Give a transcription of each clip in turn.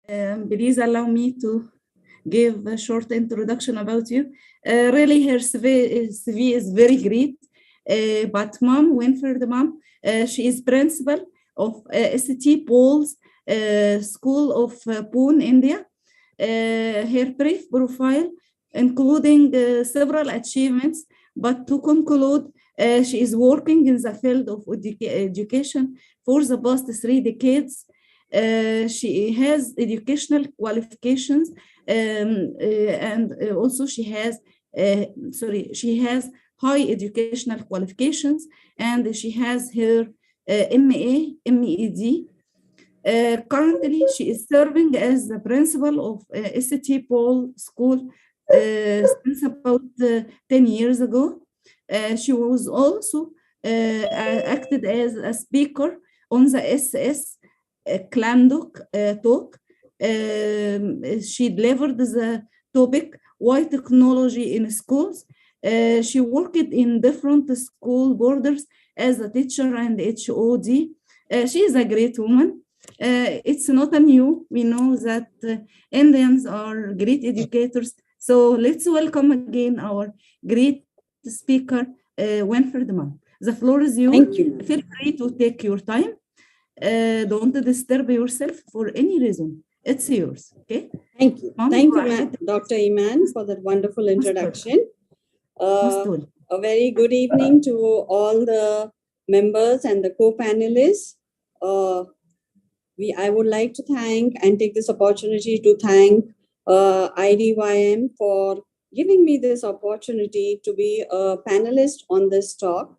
Please allow me to give a short introduction about you. Really, her CV is very great. But mom, Winfred mom, she is principal of ST Paul's School of Pune, India. Her brief profile, including several achievements, but to conclude, she is working in the field of education for the past 3 decades. She has educational qualifications, and also she has high educational qualifications, and she has her MA, MED. Currently, she is serving as the principal of ST Paul School since about 10 years ago. She was also acted as a speaker on the SS Clandok talk. She delivered the topic Why Technology in Schools. She worked in different school borders as a teacher and HOD. She is a great woman. It's not a new. We know that Indians are great educators. So let's welcome again our great speaker, Winfred Mom. The floor is yours. Thank you. Feel free to take your time. Don't disturb yourself for any reason. It's yours. Okay. Thank you. Mom, Thank you, Dr. Iman, for that wonderful introduction. A very good evening to all the members and the co-panelists. I would like to thank and take this opportunity to thank Idym for giving me this opportunity to be a panelist on this talk.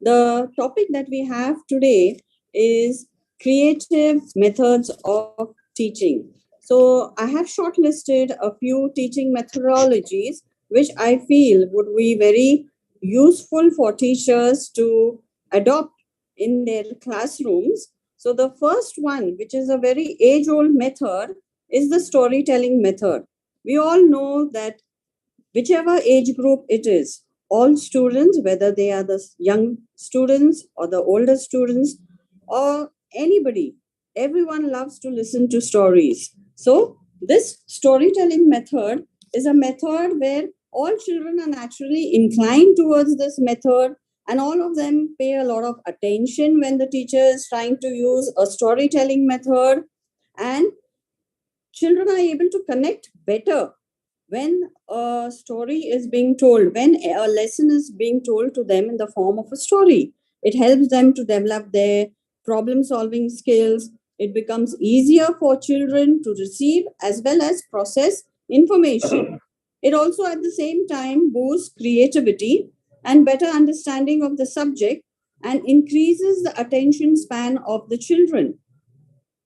The topic that we have today is creative methods of teaching. So I have shortlisted a few teaching methodologies which I feel would be very useful for teachers to adopt in their classrooms. So the first one, which is a very age-old method, is the storytelling method. We all know that whichever age group it is, all students, whether they are the young students or the older students or anybody, everyone loves to listen to stories. So this storytelling method is a method where all children are naturally inclined towards this method, and all of them pay a lot of attention when the teacher is trying to use a storytelling method, and children are able to connect better when a story is being told, when a lesson is being told to them in the form of a story. It helps them to develop their problem-solving skills. It becomes easier for children to receive as well as process information. It also at the same time boosts creativity and better understanding of the subject and increases the attention span of the children.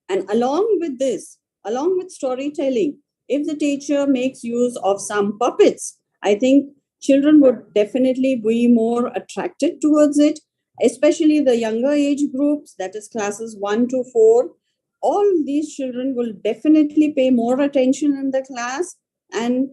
And along with storytelling, if the teacher makes use of some puppets, I think children would definitely be more attracted towards it, especially the younger age groups, that is classes 1 to 4. All these children will definitely pay more attention in the class, and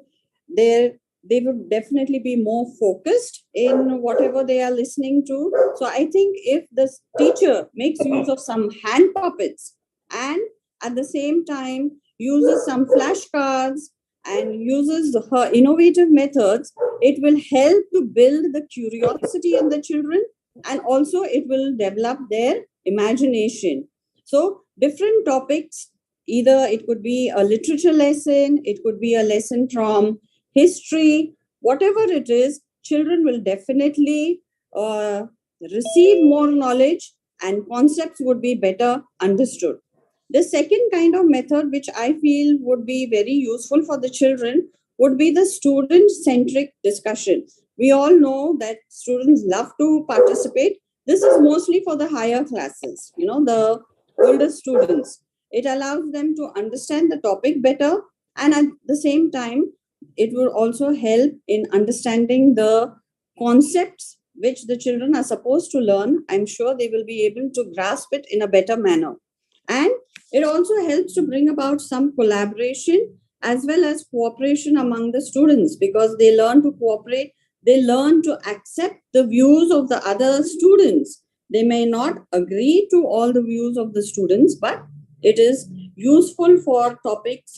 they would definitely be more focused in whatever they are listening to. So I think if the teacher makes use of some hand puppets and at the same time uses some flashcards and uses her innovative methods, it will help to build the curiosity in the children, and also it will develop their imagination. So different topics, either it could be a literature lesson, it could be a lesson from history, whatever it is, children will definitely receive more knowledge and concepts would be better understood. The second kind of method which I feel would be very useful for the children would be the student-centric discussion. We all know that students love to participate. This is mostly for the higher classes, the older students. It allows them to understand the topic better, and at the same time, it will also help in understanding the concepts which the children are supposed to learn. I'm sure they will be able to grasp it in a better manner. And it also helps to bring about some collaboration as well as cooperation among the students, because they learn to cooperate, they learn to accept the views of the other students. They may not agree to all the views of the students, but it is useful for topics,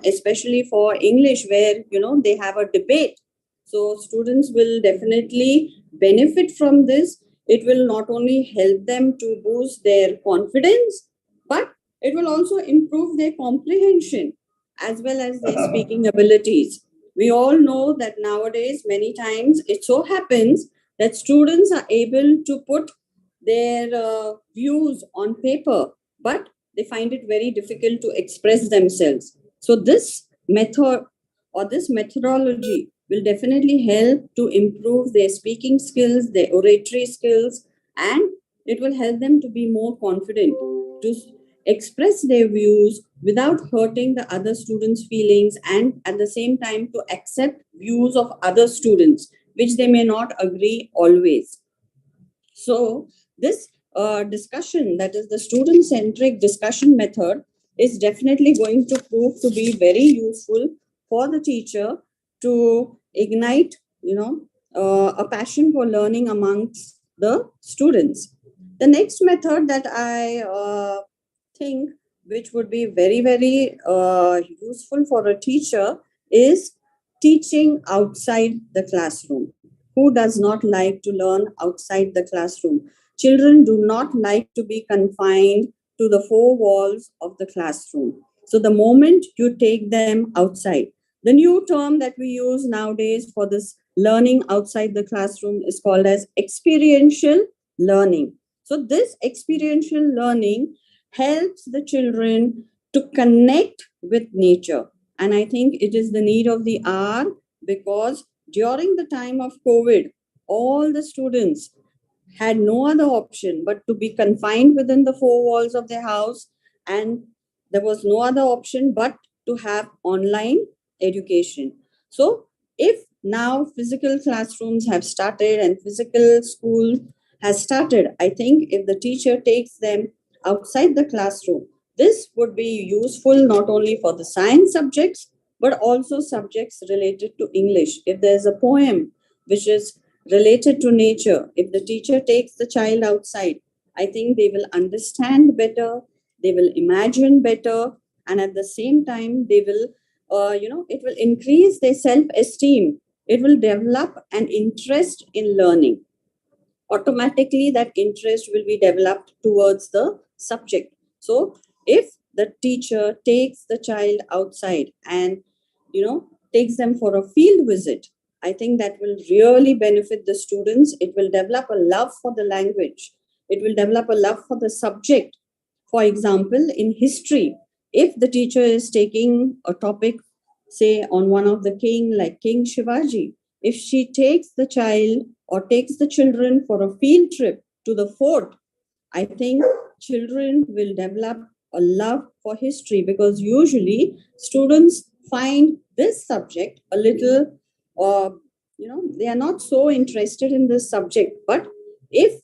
especially for English, where, they have a debate. So students will definitely benefit from this. It will not only help them to boost their confidence, but it will also improve their comprehension as well as their speaking abilities. We all know that nowadays, many times, it so happens that students are able to put their views on paper, but they find it very difficult to express themselves. So, this method or this methodology will definitely help to improve their speaking skills, their oratory skills, and it will help them to be more confident to express their views without hurting the other students' feelings, and at the same time to accept views of other students which they may not agree always. So, this discussion, that is the student centric discussion method, is definitely going to prove to be very useful for the teacher to ignite, a passion for learning amongst the students. The next method that I think which would be very, very useful for a teacher is teaching outside the classroom. Who does not like to learn outside the classroom? Children do not like to be confined to the four walls of the classroom. So, the moment you take them outside, the new term that we use nowadays for this learning outside the classroom is called as experiential learning. So, this experiential learning helps the children to connect with nature. And I think it is the need of the hour, because during the time of COVID, all the students had no other option but to be confined within the four walls of their house, and there was no other option but to have online education. So, if now physical classrooms have started and physical school has started, I think if the teacher takes them outside the classroom, this would be useful not only for the science subjects but also subjects related to English. If there's a poem which is related to nature, if the teacher takes the child outside, I think they will understand better, they will imagine better, and at the same time, they will, it will increase their self esteem. It will develop an interest in learning. Automatically, that interest will be developed towards the subject. So, if the teacher takes the child outside and, takes them for a field visit, I think that will really benefit the students. It will develop a love for the language, it will develop a love for the subject. For example, in history, if the teacher is taking a topic, say, on one of the king, like King Shivaji, if she takes the child or takes the children for a field trip to the fort, I think children will develop a love for history, because usually students find this subject a little, they are not so interested in this subject. But if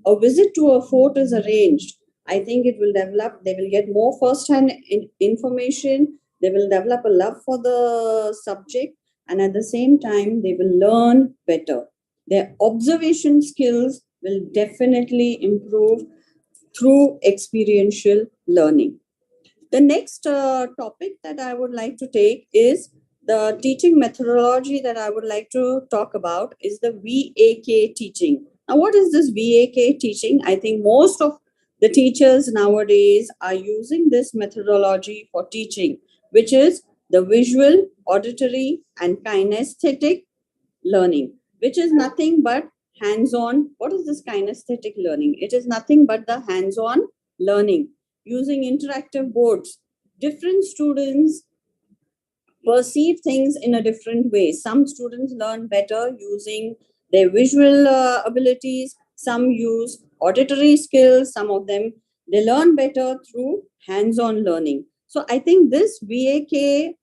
a visit to a fort is arranged, I think it will develop, they will get more first hand information, they will develop a love for the subject, and at the same time, they will learn better. Their observation skills will definitely improve through experiential learning. The next topic that I would like to take is the teaching methodology that I would like to talk about is the VAK teaching. Now, what is this VAK teaching? I think most of the teachers nowadays are using this methodology for teaching, which is the visual, auditory, and kinesthetic learning, which is nothing but hands on. What is this kinesthetic learning? It is nothing but the hands on learning using interactive boards. Different students perceive things in a different way. Some students learn better using their visual abilities, some use auditory skills, some of them they learn better through hands on learning. So I think this VAK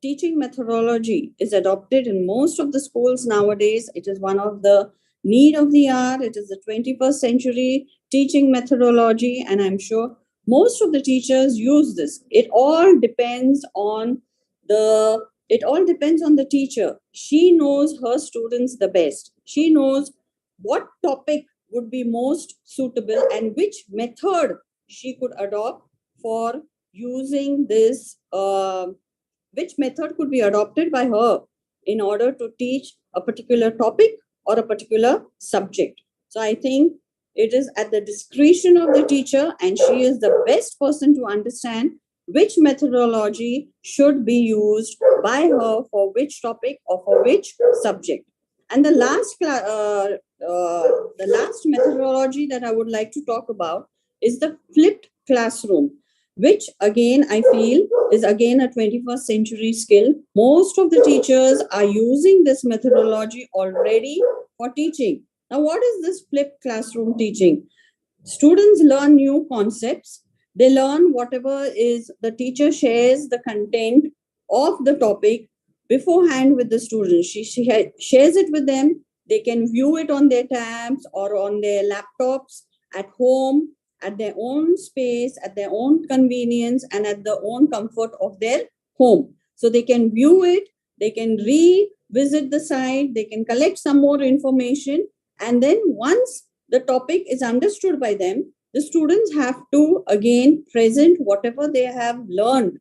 teaching methodology is adopted in most of the schools nowadays. It is one of the need of the hour. It is the 21st century teaching methodology, and I'm sure most of the teachers use this. It all depends on the teacher. She knows her students the best. She knows what topic would be most suitable and which method she could adopt for using this, which method could be adopted by her in order to teach a particular topic or a particular subject. So I think it is at the discretion of the teacher, and she is the best person to understand which methodology should be used by her for which topic or for which subject. And the last methodology that I would like to talk about is the flipped classroom, which again I feel is again a 21st century skill. Most of the teachers are using this methodology already for teaching. Now, what is this flipped classroom teaching? Students learn new concepts. They learn whatever is the teacher shares the content of the topic beforehand with the students. She shares it with them. They can view it on their tabs or on their laptops at home, at their own space, at their own convenience, and at the own comfort of their home. So they can view it, they can revisit the site, they can collect some more information, and then once the topic is understood by them, the students have to again present whatever they have learned.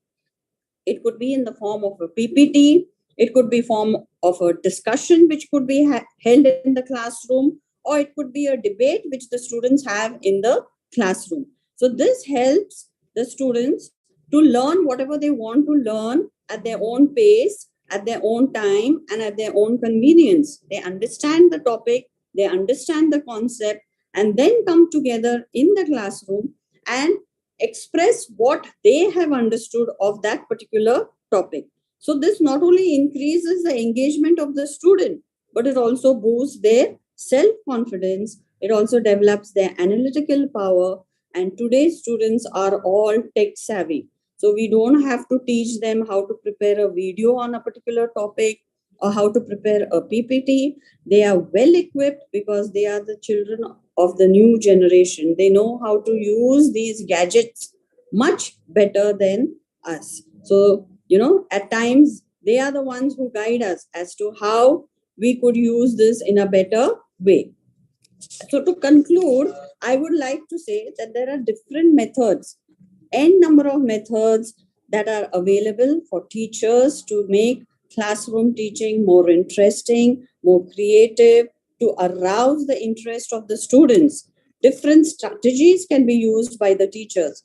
It could be in the form of a PPT, it could be form of a discussion which could be held in the classroom, or it could be a debate which the students have in the classroom. So this helps the students to learn whatever they want to learn at their own pace, at their own time, and at their own convenience. They understand the topic, they understand the concept, and then come together in the classroom and express what they have understood of that particular topic. So this not only increases the engagement of the student, but it also boosts their self-confidence. It also develops their analytical power. And today's students are all tech savvy. So we don't have to teach them how to prepare a video on a particular topic or how to prepare a PPT. They are well equipped because they are the children of the new generation. They know how to use these gadgets much better than us. So, at times they are the ones who guide us as to how we could use this in a better way. So, to conclude, I would like to say that there are different methods, n number of methods that are available for teachers to make classroom teaching more interesting, more creative, to arouse the interest of the students. Different strategies can be used by the teachers.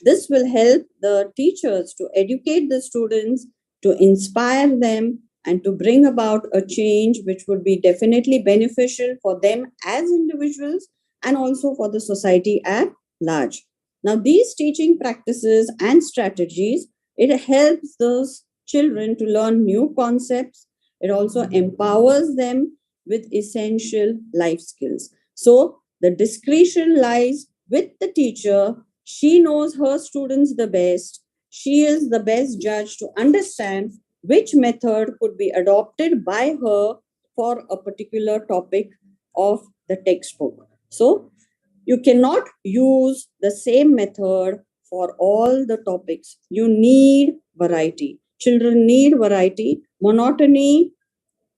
This will help the teachers to educate the students, to inspire them, and to bring about a change which would be definitely beneficial for them as individuals and also for the society at large. Now, these teaching practices and strategies, it helps those children to learn new concepts. It also empowers them with essential life skills. So, the discretion lies with the teacher. She knows her students the best. She is the best judge to understand which method could be adopted by her for a particular topic of the textbook. So, you cannot use the same method for all the topics. You need variety. Children need variety. Monotony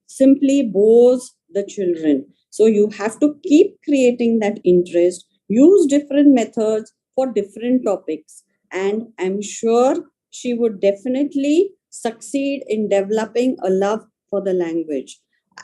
simply bores the children. So you have to keep creating that interest, use different methods for different topics. And I'm sure she would definitely succeed in developing a love for the language.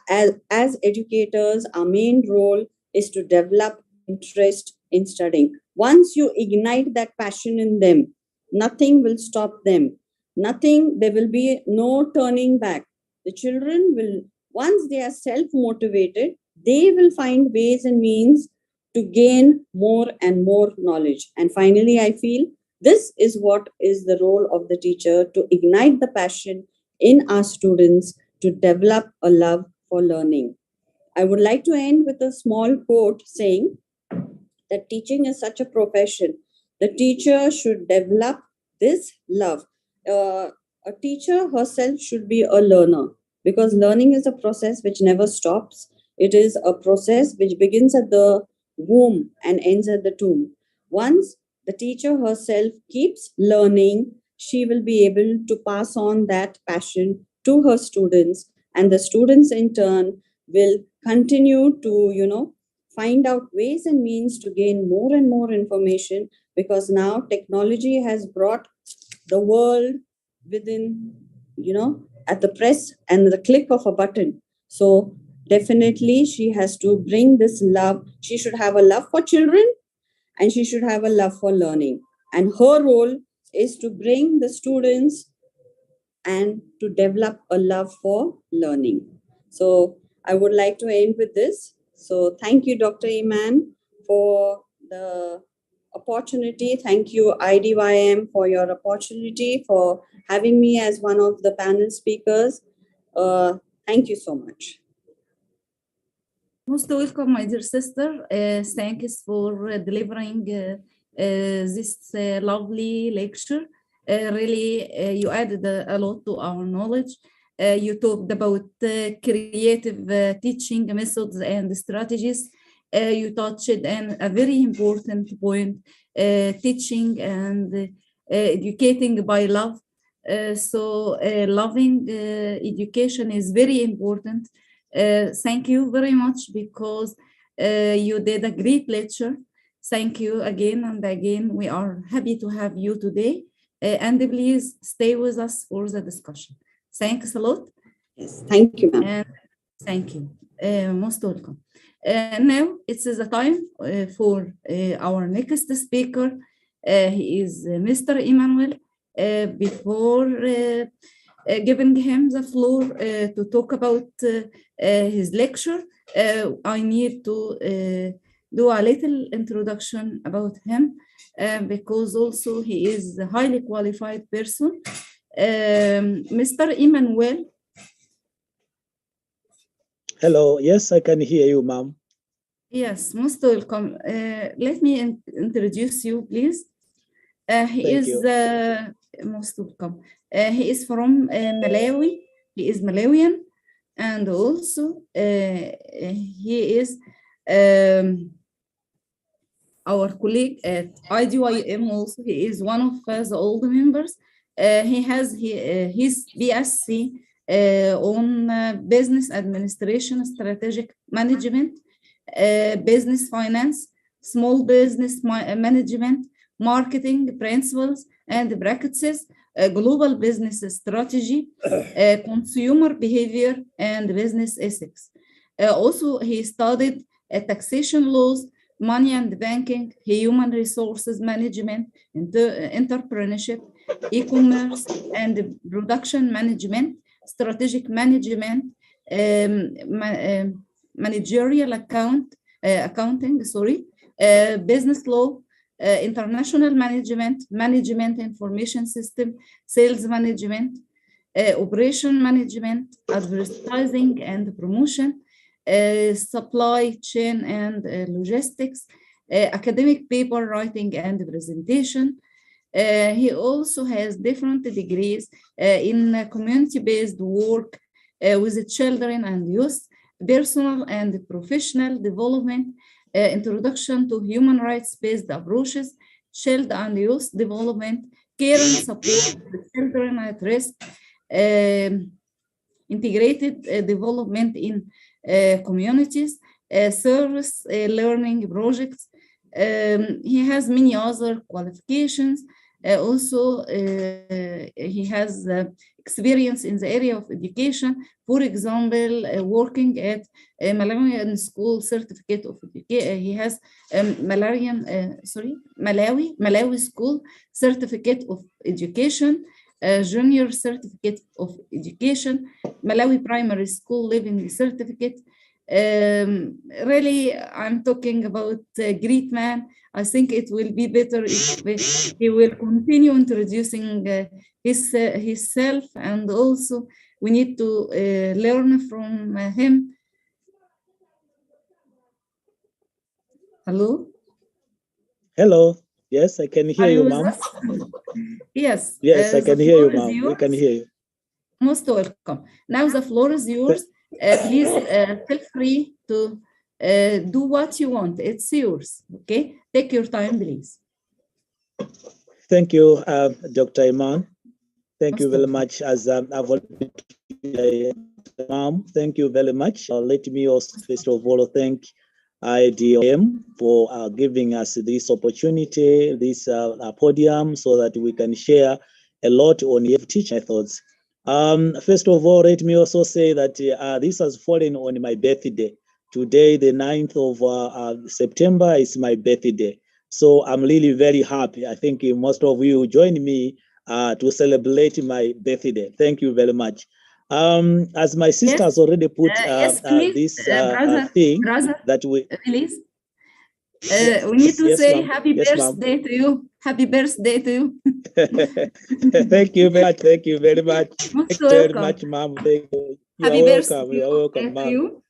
As educators, our main role is to develop interest in studying. Once you ignite that passion in them, nothing will stop them. Nothing, there will be no turning back. The children will, once they are self motivated, they will find ways and means to gain more and more knowledge. And finally, I feel this is what is the role of the teacher, to ignite the passion in our students, to develop a love for learning. I would like to end with a small quote saying that teaching is such a profession. The teacher should develop this love. A teacher herself should be a learner, because learning is a process which never stops. It is a process which begins at the womb and ends at the tomb. Once the teacher herself keeps learning, she will be able to pass on that passion to her students, and the students in turn will continue to, find out ways and means to gain more and more information, because now technology has brought the world within, at the press and the click of a button. So definitely she has to bring this love. She should have a love for children and she should have a love for learning. And her role is to bring the students and to develop a love for learning. So I would like to end with this. So thank you, Dr. Iman, for the opportunity. Thank you, IDYM, for your opportunity, for having me as one of the panel speakers. Thank you so much. Most welcome, my dear sister. Thanks for delivering this lovely lecture. Really, you added a lot to our knowledge. You talked about creative teaching methods and strategies. You touched on a very important point, teaching and educating by love. So loving education is very important. Thank you very much because you did a great lecture. Thank you again and again. We are happy to have you today. And please stay with us for the discussion. Thanks a lot. Yes, thank you, ma'am. Thank you. Most welcome. Now it's the time for our next speaker. He is Mr. Emmanuel. Before giving him the floor to talk about his lecture, I need to do a little introduction about him because also he is a highly qualified person. Mr. Emmanuel. Hello, yes, I can hear you, ma'am. Yes, most welcome. Let me introduce you, please. He Thank is most welcome. He is from Malawi. He is Malawian, and also he is our colleague at IDYM. Also, he is one of the old members. He has his BSc on business administration, strategic management, business finance, small business management, marketing principles and practices, global business strategy, consumer behavior, and business ethics. Also, he studied taxation laws, money and banking, human resources management, entrepreneurship, e-commerce, and production management, strategic management, managerial accounting, business law, international management, management information system, sales management, operation management, advertising and promotion, supply chain and logistics, academic paper writing and presentation. He also has different degrees in community-based work with children and youth, personal and professional development, introduction to human rights-based approaches, child and youth development, care and support for children at risk, integrated development in communities, service learning projects. He has many other qualifications. Also, he has experience in the area of education. For example, working at a Malawian school certificate of education. He has Malawi school certificate of education, junior certificate of education, Malawi primary school living certificate. Really, I'm talking about a great man. I think it will be better if he will continue introducing himself, and also we need to learn from him. Hello? Hello. Yes, I can hear you, ma'am. Yes. Yes, I can hear you, ma'am. We can hear you. Most welcome. Now the floor is yours. Please feel free to do what you want. It's yours. Okay. Take your time, please. Thank you, Dr. Iman. Thank you very much. As I've already, ma'am, thank you very much. Let me also first of all thank IDM for giving us this opportunity, this podium, so that we can share a lot on teaching methods. First of all, let me also say that this has fallen on my birthday. Today, the 9th of September, is my birthday. So I'm really very happy. I think most of you join me to celebrate my birthday. Thank you very much. As my sister has already put yes, please, this brother, thing that we... Please. We need to say happy yes, birthday to you. Happy birthday to you. Thank you very much. Thank you very much. Most Thank you very much, ma'am. Thank you. You happy are birthday welcome. You are welcome, ma'am. to you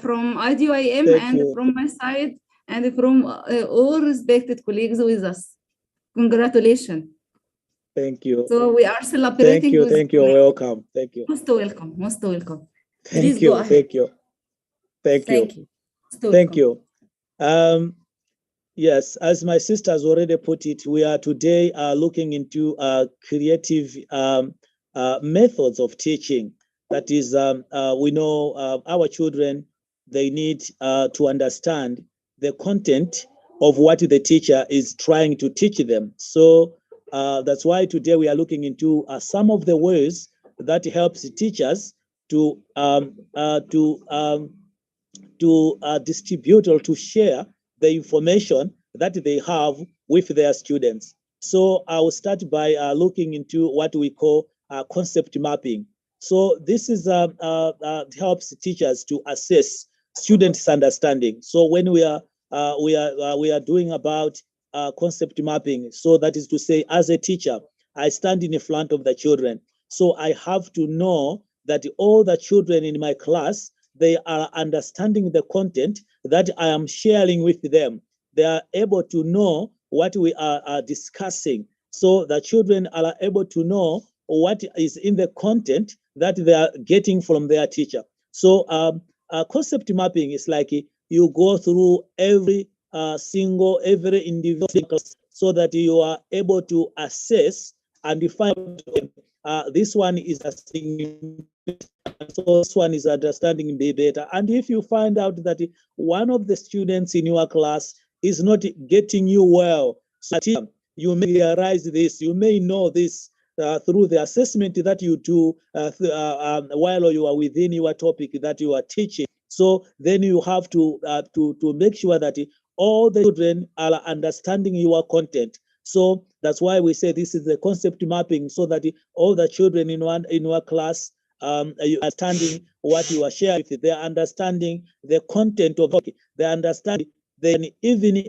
from IDYM Thank and you. from my side and from all respected colleagues with us. Congratulations. Thank you. So we are celebrating. Thank you. With thank you. Welcome. Thank you. Most welcome. Most welcome. Thank Please you. go ahead. Thank you. Thank you. Thank you. Thank you. Yes, as my sisters already put it, we are today looking into creative methods of teaching. That is, we know our children, they need to understand the content of what the teacher is trying to teach them. So that's why today we are looking into some of the ways that helps teachers to distribute or to share the information that they have with their students. So I will start by looking into what we call concept mapping. So this is helps teachers to assess students' understanding. So when we are doing about concept mapping, so that is to say, as a teacher, I stand in front of the children. So I have to know that all the children in my class, they are understanding the content that I am sharing with them. They are able to know what we are discussing. So the children are able to know what is in the content that they are getting from their teacher. So concept mapping is like you go through every individual so that you are able to assess and define this one is understanding, so this one is understanding me better. And if you find out that one of the students in your class is not getting you well, so you may realize this, you may know this through the assessment that you do while you are within your topic that you are teaching. So then you have to make sure that all the children are understanding your content. So that's why we say this is the concept mapping, so that all the children in one class are understanding what you are sharing with. They are understanding the content of it. They understand. Then even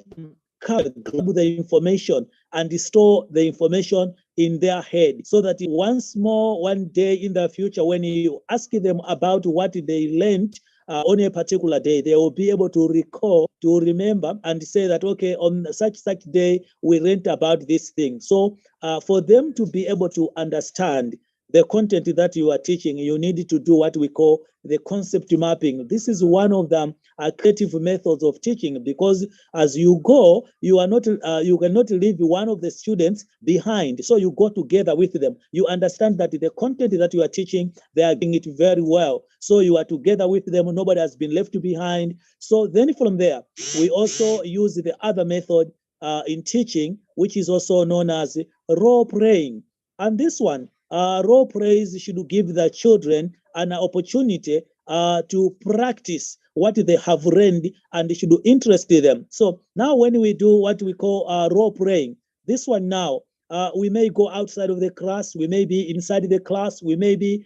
grab the information and store the information in their head, so that once more, one day in the future, when you ask them about what they learned on a particular day, they will be able to recall, to remember, and say that, okay, on such day, we learned about this thing. So for them to be able to understand the content that you are teaching, you need to do what we call the concept mapping. This is one of the creative methods of teaching, because as you go, you are not, you cannot leave one of the students behind. So you go together with them. You understand that the content that you are teaching, they are doing it very well. So you are together with them. Nobody has been left behind. So then from there, we also use the other method in teaching, which is also known as role playing. And this one, role plays should give the children an opportunity to practice what they have learned, and should interest them. So now when we do what we call role playing, this one now, we may go outside of the class, we may be inside the class, we may be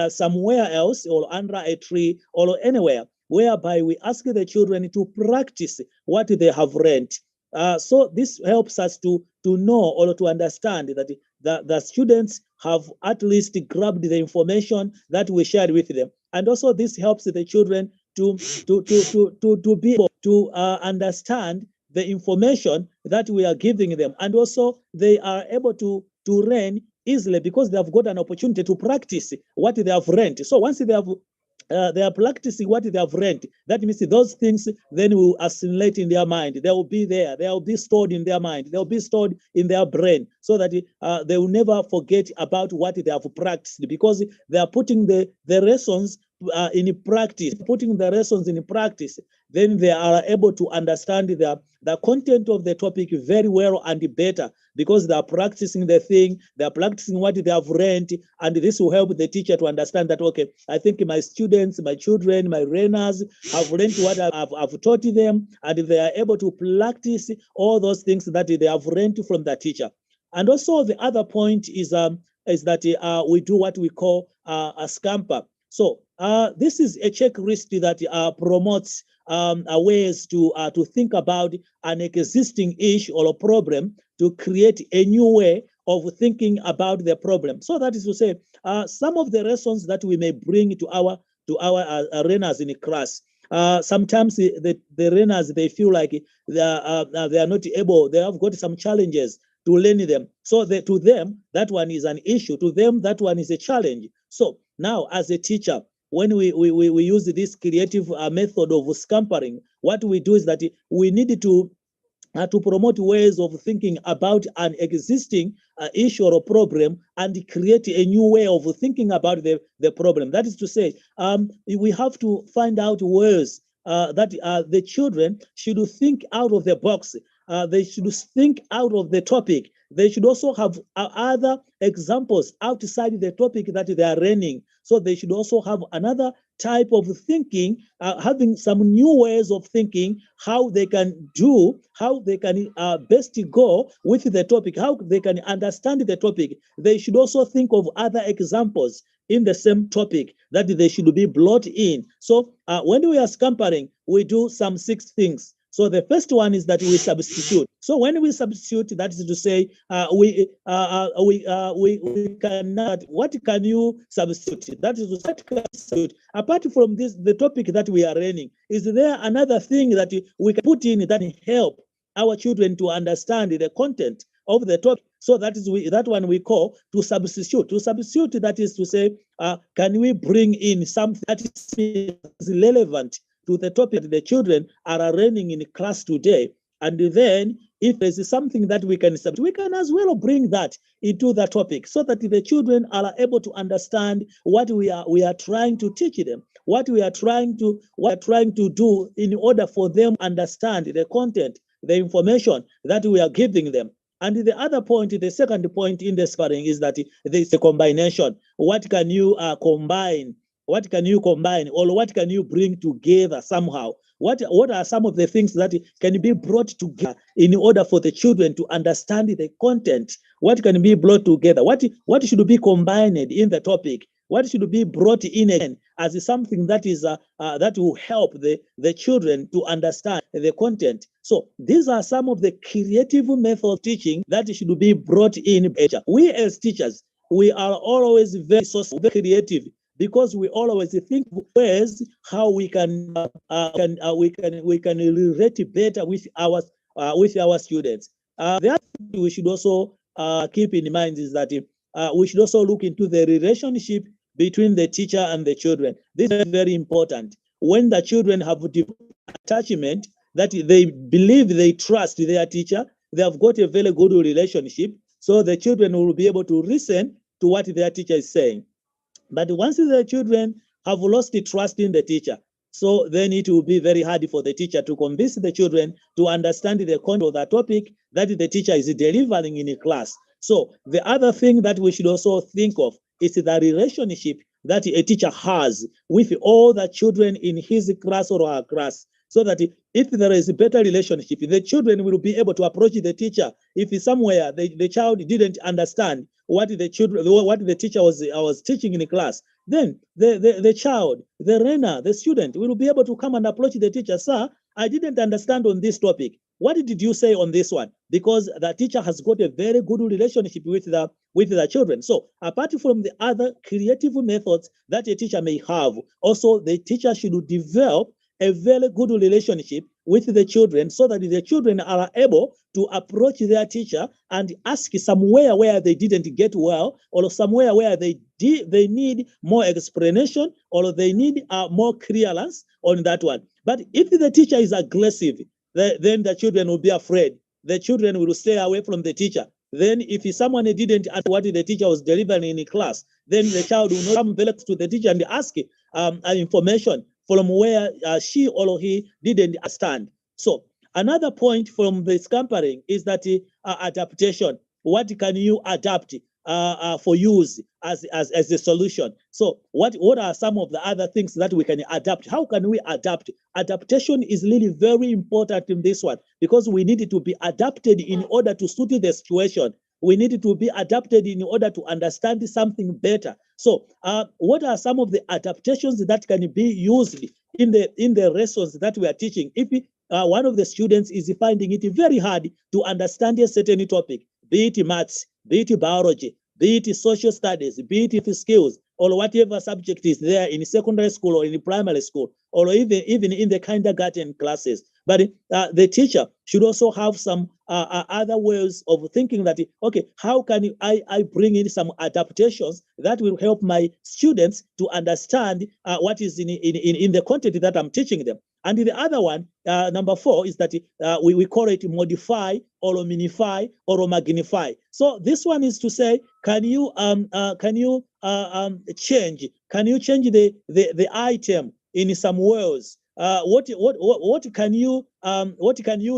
somewhere else or under a tree or anywhere, whereby we ask the children to practice what they have learned. So this helps us to know or to understand that the students have at least grabbed the information that we shared with them. And also this helps the children to be able to understand the information that we are giving them. And also they are able to learn easily, because they have got an opportunity to practice what they have learned. So once they are practicing what they have learned, that means those things then will assimilate in their mind. They will be there. They will be stored in their mind. They will be stored in their brain, so that they will never forget about what they have practiced, because they are putting the lessons in practice, putting the lessons in practice, then they are able to understand the content of the topic very well and better, because they are practicing the thing, they are practicing what they have learned, and this will help the teacher to understand that, okay, I think my students, my children, my learners have learned what I've taught them, and they are able to practice all those things that they have learned from the teacher. And also the other point is that we do what we call a scamper. So this is a checklist that promotes ways to think about an existing issue or a problem to create a new way of thinking about the problem. So that is to say, some of the lessons that we may bring to our learners in class. Sometimes the learners, they feel like they are not able, they have got some challenges to learn them. So to them, that one is an issue. To them, that one is a challenge. So now, as a teacher, when we use this creative method of scampering, what we do is that we need to promote ways of thinking about an existing issue or a problem and create a new way of thinking about the problem. That is to say, we have to find out ways that the children should think out of the box. They should think out of the topic. They should also have other examples outside the topic that they are learning. So they should also have another type of thinking, having some new ways of thinking, how they can best go with the topic, how they can understand the topic. They should also think of other examples in the same topic that they should be brought in. So when we are scampering, we do some 6 things. So the first one is that we substitute. So when we substitute, that is to say, we cannot. What can you substitute? That is what can substitute. Apart from this, the topic that we are learning, is there another thing that we can put in that help our children to understand the content of the topic? So that is that one we call to substitute. To substitute, that is to say, can we bring in something that is relevant to the topic that the children are learning in class today? And then if there's something that we can substitute, we can as well bring that into the topic so that the children are able to understand what we are trying to teach them, what we are trying to do in order for them to understand the content, the information that we are giving them. And the other point, the second point in the sparring, is that there's a combination. What can you combine? What can you combine, or what can you bring together somehow? What are some of the things that can be brought together in order for the children to understand the content? What can be brought together? What should be combined in the topic? What should be brought in again as something that is that will help the children to understand the content? So these are some of the creative methods of teaching that should be brought in. We as teachers, we are always very creative, because we always think ways how we can relate better with our students. The other thing we should also keep in mind is that we should also look into the relationship between the teacher and the children. This is very important. When the children have attachment, that they believe, they trust their teacher, they have got a very good relationship, so the children will be able to listen to what their teacher is saying. But once the children have lost the trust in the teacher, so then it will be very hard for the teacher to convince the children to understand the content of the topic that the teacher is delivering in a class. So the other thing that we should also think of is the relationship that a teacher has with all the children in his class or her class, so that if there is a better relationship, the children will be able to approach the teacher. If somewhere the child didn't understand what the teacher was teaching in the class, then the child, the learner, the student will be able to come and approach the teacher. Sir, I didn't understand on this topic. What did you say on this one? Because the teacher has got a very good relationship with the children. So apart from the other creative methods that a teacher may have, also the teacher should develop a very good relationship with the children, so that the children are able to approach their teacher and ask somewhere where they didn't get well, or somewhere where they need more explanation, or they need more clearance on that one. But if the teacher is aggressive, then the children will be afraid. The children will stay away from the teacher. Then if someone didn't ask what the teacher was delivering in class, then the child will not come back to the teacher and ask information from where she or he didn't understand. So another point from the scampering is that adaptation. What can you adapt for use as a solution? So what are some of the other things that we can adapt? How can we adapt? Adaptation is really very important in this one, because we need it to be adapted in order to suit the situation. We need it to be adapted in order to understand something better. So what are some of the adaptations that can be used in the lessons that we are teaching? If one of the students is finding it very hard to understand a certain topic, be it maths, be it biology, be it social studies, be it skills, or whatever subject is there in secondary school or in primary school, or even in the kindergarten classes. But the teacher should also have some other ways of thinking that, okay, how can I bring in some adaptations that will help my students to understand what is in the content that I'm teaching them. And the other one, number 4, is that we call it modify or minify or magnify. So this one is to say, can you change? Can you change the item in some ways? What can you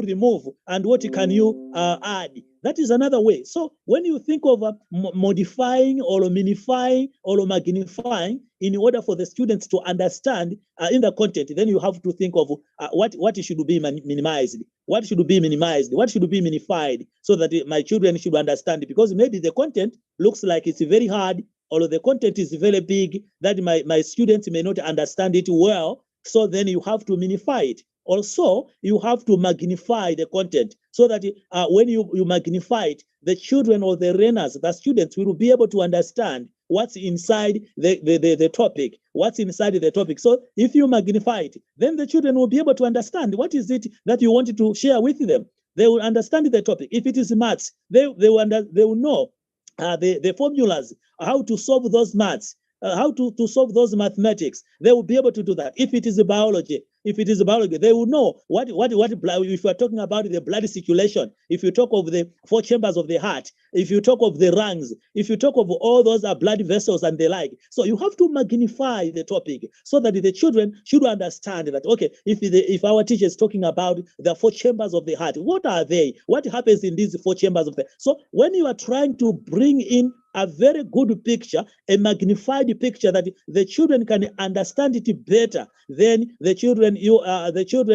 remove and what can you add? That is another way. So when you think of modifying or minifying or magnifying in order for the students to understand in the content, then you have to think of what should be minimized, what should be minimized, what should be minified, so that my children should understand it. Because maybe the content looks like it's very hard, or the content is very big, that my students may not understand it well. So then you have to minify it. Also, you have to magnify the content, so that when you magnify it, the children or the learners, the students, will be able to understand what's inside the topic, what's inside the topic. So if you magnify it, then the children will be able to understand what is it that you wanted to share with them. They will understand the topic. If it is maths, they will know the formulas, how to solve those maths, how to solve those mathematics. They will be able to do that. If it is biology, they will know what if you are talking about the blood circulation, if you talk of the 4 chambers of the heart, if you talk of the lungs, if you talk of all those blood vessels and the like. So you have to magnify the topic so that the children should understand that, okay, if our teacher is talking about the 4 chambers of the heart, what are they? What happens in these 4 chambers of the heart? So when you are trying to bring in a very good picture, a magnified picture that the children can understand it better, then the children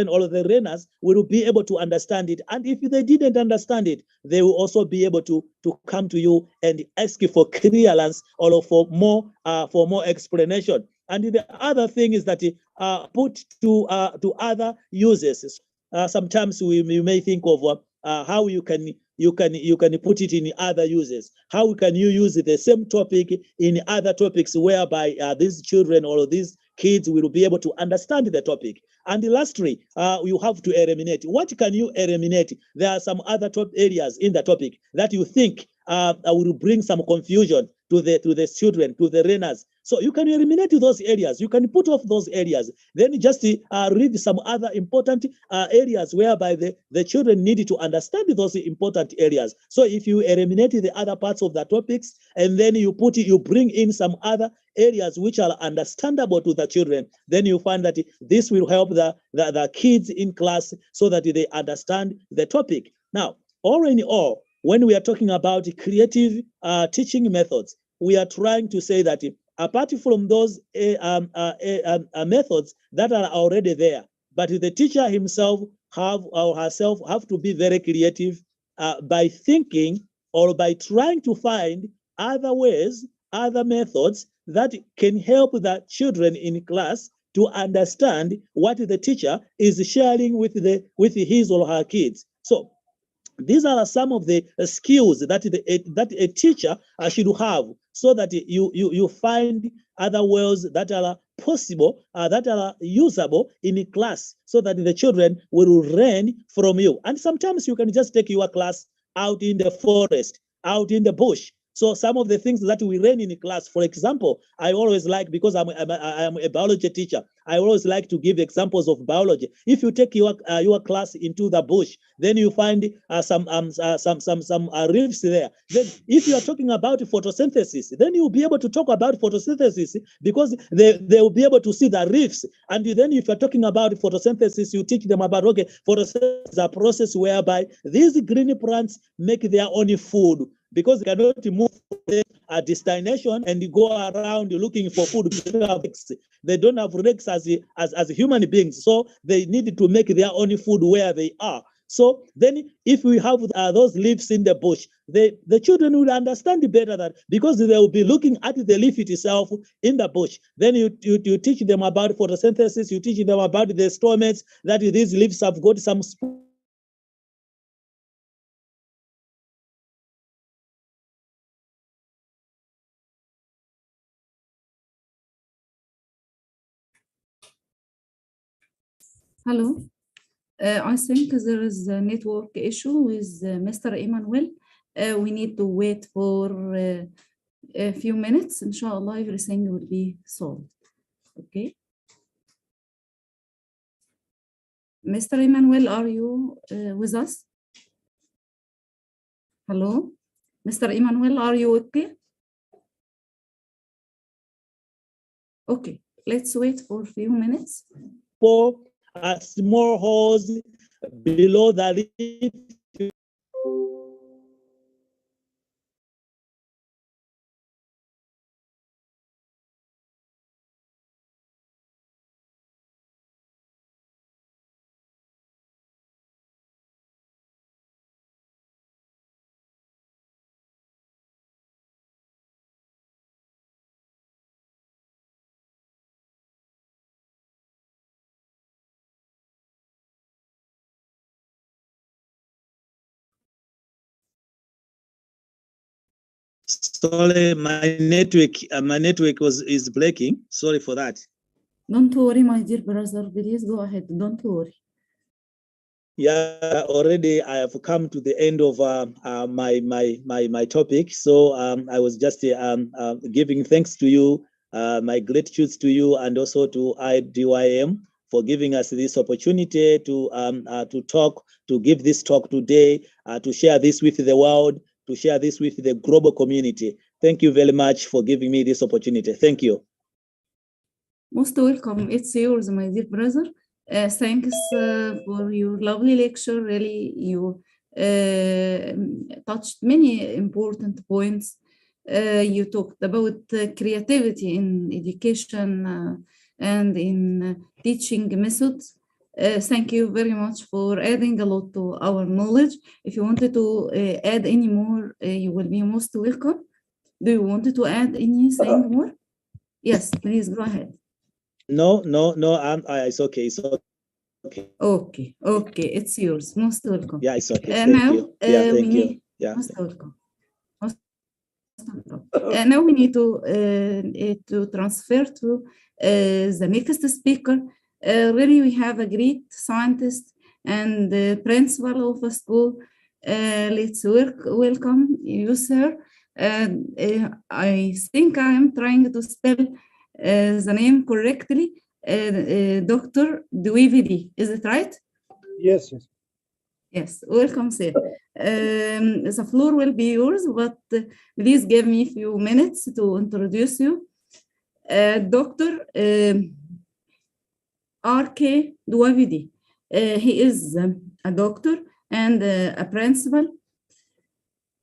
or the learners will be able to understand it. And if they didn't understand it, they will also be able to come to you and ask for clearance or for more explanation. And the other thing is that put to other uses. Sometimes we may think of how you can put it in other uses. How can you use the same topic in other topics whereby these children or these kids will be able to understand the topic? And lastly, you have to eliminate. What can you eliminate? There are some other areas in the topic that you think will bring some confusion to the children, to the learners. So you can eliminate those areas. You can put off those areas. Then just read some other important areas whereby the children need to understand those important areas. So if you eliminate the other parts of the topics, and then you bring in some other areas which are understandable to the children, then you find that this will help the kids in class so that they understand the topic. Now, all in all, when we are talking about creative teaching methods, we are trying to say that apart from those methods that are already there, but the teacher himself or herself have to be very creative by thinking or by trying to find other ways, other methods that can help the children in class to understand what the teacher is sharing with his or her kids. So these are some of the skills that a teacher should have, so that you find other ways that are possible, that are usable in class, so that the children will learn from you. And sometimes you can just take your class out in the forest, out in the bush, So some of the things that we learn in class, for example, I always like, because I'm a biology teacher, I always like to give examples of biology. If you take your class into the bush, then you find some reefs there. Then if you are talking about photosynthesis, then you'll be able to talk about photosynthesis because they will be able to see the reefs. And then if you're talking about photosynthesis, you teach them about, okay, photosynthesis is a process whereby these green plants make their own food, because they cannot move a destination and go around looking for food. They don't have legs as human beings, so they need to make their own food where they are. So then if we have those leaves in the bush, the children will understand better that, because they will be looking at the leaf itself in the bush. Then you teach them about photosynthesis, you teach them about the stomachs, that these leaves have got some Hello. I think there is a network issue with Mr. Emmanuel. We need to wait for a few minutes. Inshallah, everything will be solved. Okay. Mr. Emmanuel, are you with us? Hello? Mr. Emmanuel, are you okay? Okay, let's wait for a few minutes. For a small hose below the leaf. Sorry, my network is breaking. Sorry for that. Don't worry, my dear brother. Please go ahead. Don't worry. Yeah, already I have come to the end of my topic. So I was just giving thanks to you, my gratitude to you, and also to IDYM for giving us this opportunity to talk, to give this talk today, to share this with the world, to share this with the global community. Thank you very much for giving me this opportunity. Thank you. Most welcome. It's yours, my dear brother. Thanks for your lovely lecture. Really, you touched many important points. You talked about creativity in education and in teaching methods. Thank you very much for adding a lot to our knowledge. If you wanted to add any more, you will be most welcome. Do you want to add anything more? Yes, please go ahead. No, it's okay. It's okay. Okay, it's yours. Most welcome. Yeah, it's okay. Thank you. Yeah, thank you. Yeah. Most welcome. Now we need to transfer to the next speaker. Really, we have a great scientist and principal of a school. Let's welcome you, sir. I think I am trying to spell the name correctly. Dr. Dwivedi, is it right? Yes. Yes, welcome, sir. The floor will be yours, but please give me a few minutes to introduce you. Dr. R.K. Dwivedi. He is a doctor and a principal.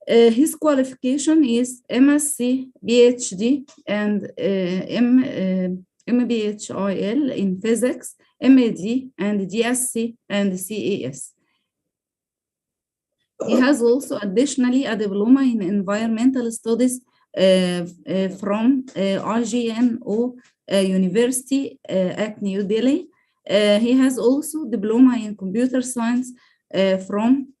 His qualification is MSc, PhD, and MPhil in physics, MAD, and DSc and CAS. He has also additionally a diploma in environmental studies from IGNO University at New Delhi. He has also diploma in computer science from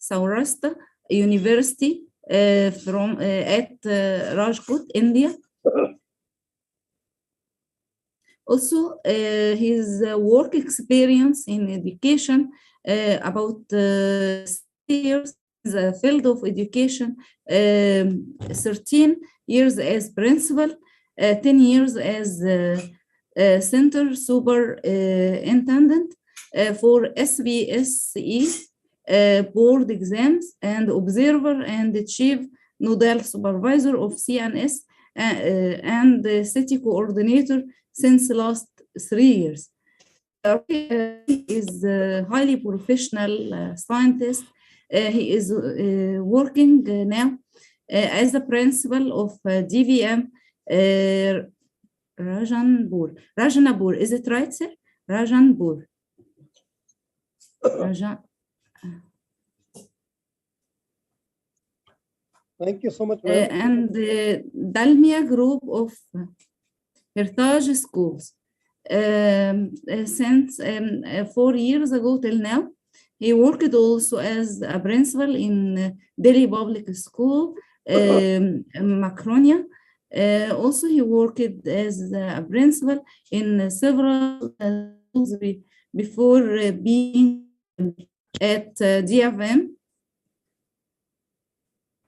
Saurashtra University at Rajkot, India. Also, his work experience in education about 6 years the field of education, 13 years as principal, 10 years as center superintendent for SBSE board exams, and observer and the chief nodal supervisor of CNS and the city coordinator since the last 3 years. He is a highly professional scientist. He is working now as the principal of DVM Rajanpur. Is it right, sir? Rajanpur. Thank you so much. And the Dalmia group of heritage schools. Since 4 years ago till now, he worked also as a principal in Delhi Public School, Macronia. Also, he worked as a principal in several schools before being at DFM.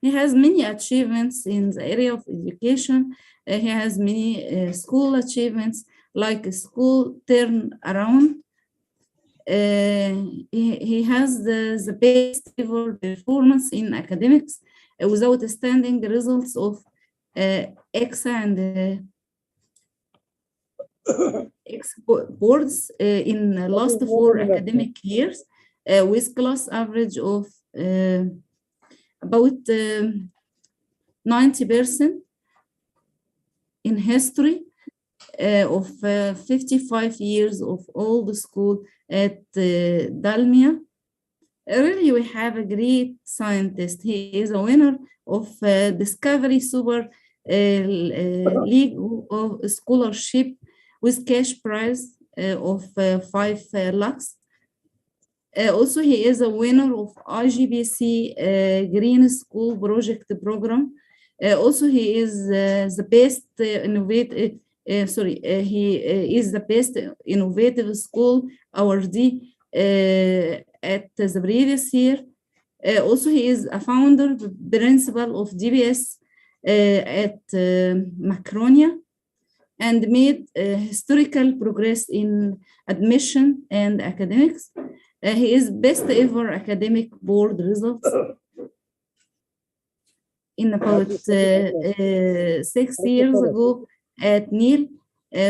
He has many achievements in the area of education. He has many school achievements like school turnaround. He has the best ever performance in academics with outstanding results of EXA and X boards in the last 4 academic years with class average of about 90% in history of 55 years of old school at Dalmia. Really, we have a great scientist. He is a winner of Discovery Super League of Scholarship with cash prize of 5 lakhs. Also, he is a winner of IGBC Green School Project Program. Also, he is the best innovative. He is the best innovative school awardee at the previous year. Also, he is a founder, principal of DBS at Macronia, and made historical progress in admission and academics. He is best ever academic board results in about 6 years ago at Neil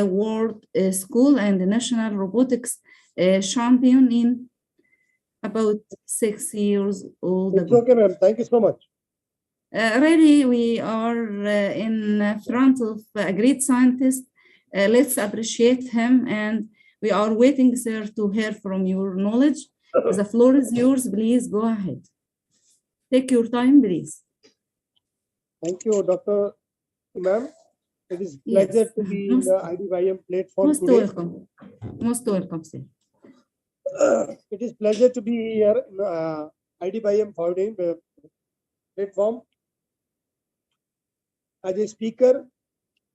World School and National Robotics champion in about 6 years old It's ago. okay, ma'am. Thank you so much. Really, we are in front of a great scientist. Let's appreciate him, and we are waiting, sir, to hear from your knowledge. The floor is yours. Please go ahead. Take your time, please. Thank you, Dr. Imam. It is Yes. pleasure to be in the IDYM platform Most today. welcome. Most welcome, sir. It is pleasure to be here in IDYM platform. As a speaker,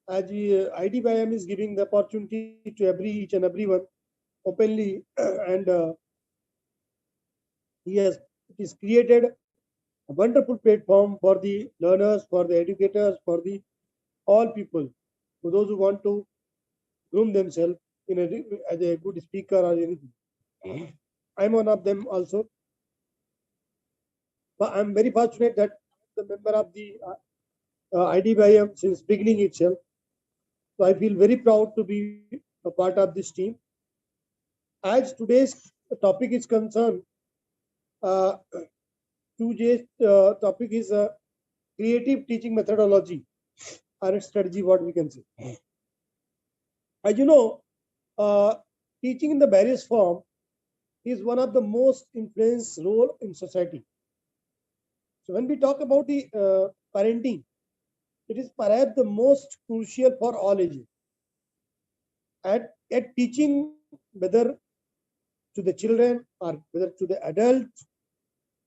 as IDYM is giving the opportunity to each and everyone openly, and it is created a wonderful platform for the learners, for the educators, for the all people, for those who want to groom themselves as a good speaker or anything. I'm one of them also. But I'm very fortunate that I'm the member of the IDYM since beginning itself. So I feel very proud to be a part of this team. As today's topic is concerned, today's topic is creative teaching methodology or strategy, what we can say. As you know, teaching in the various form is one of the most influenced role in society. So when we talk about the parenting, it is perhaps the most crucial for all ages. At teaching, whether to the children or whether to the adults,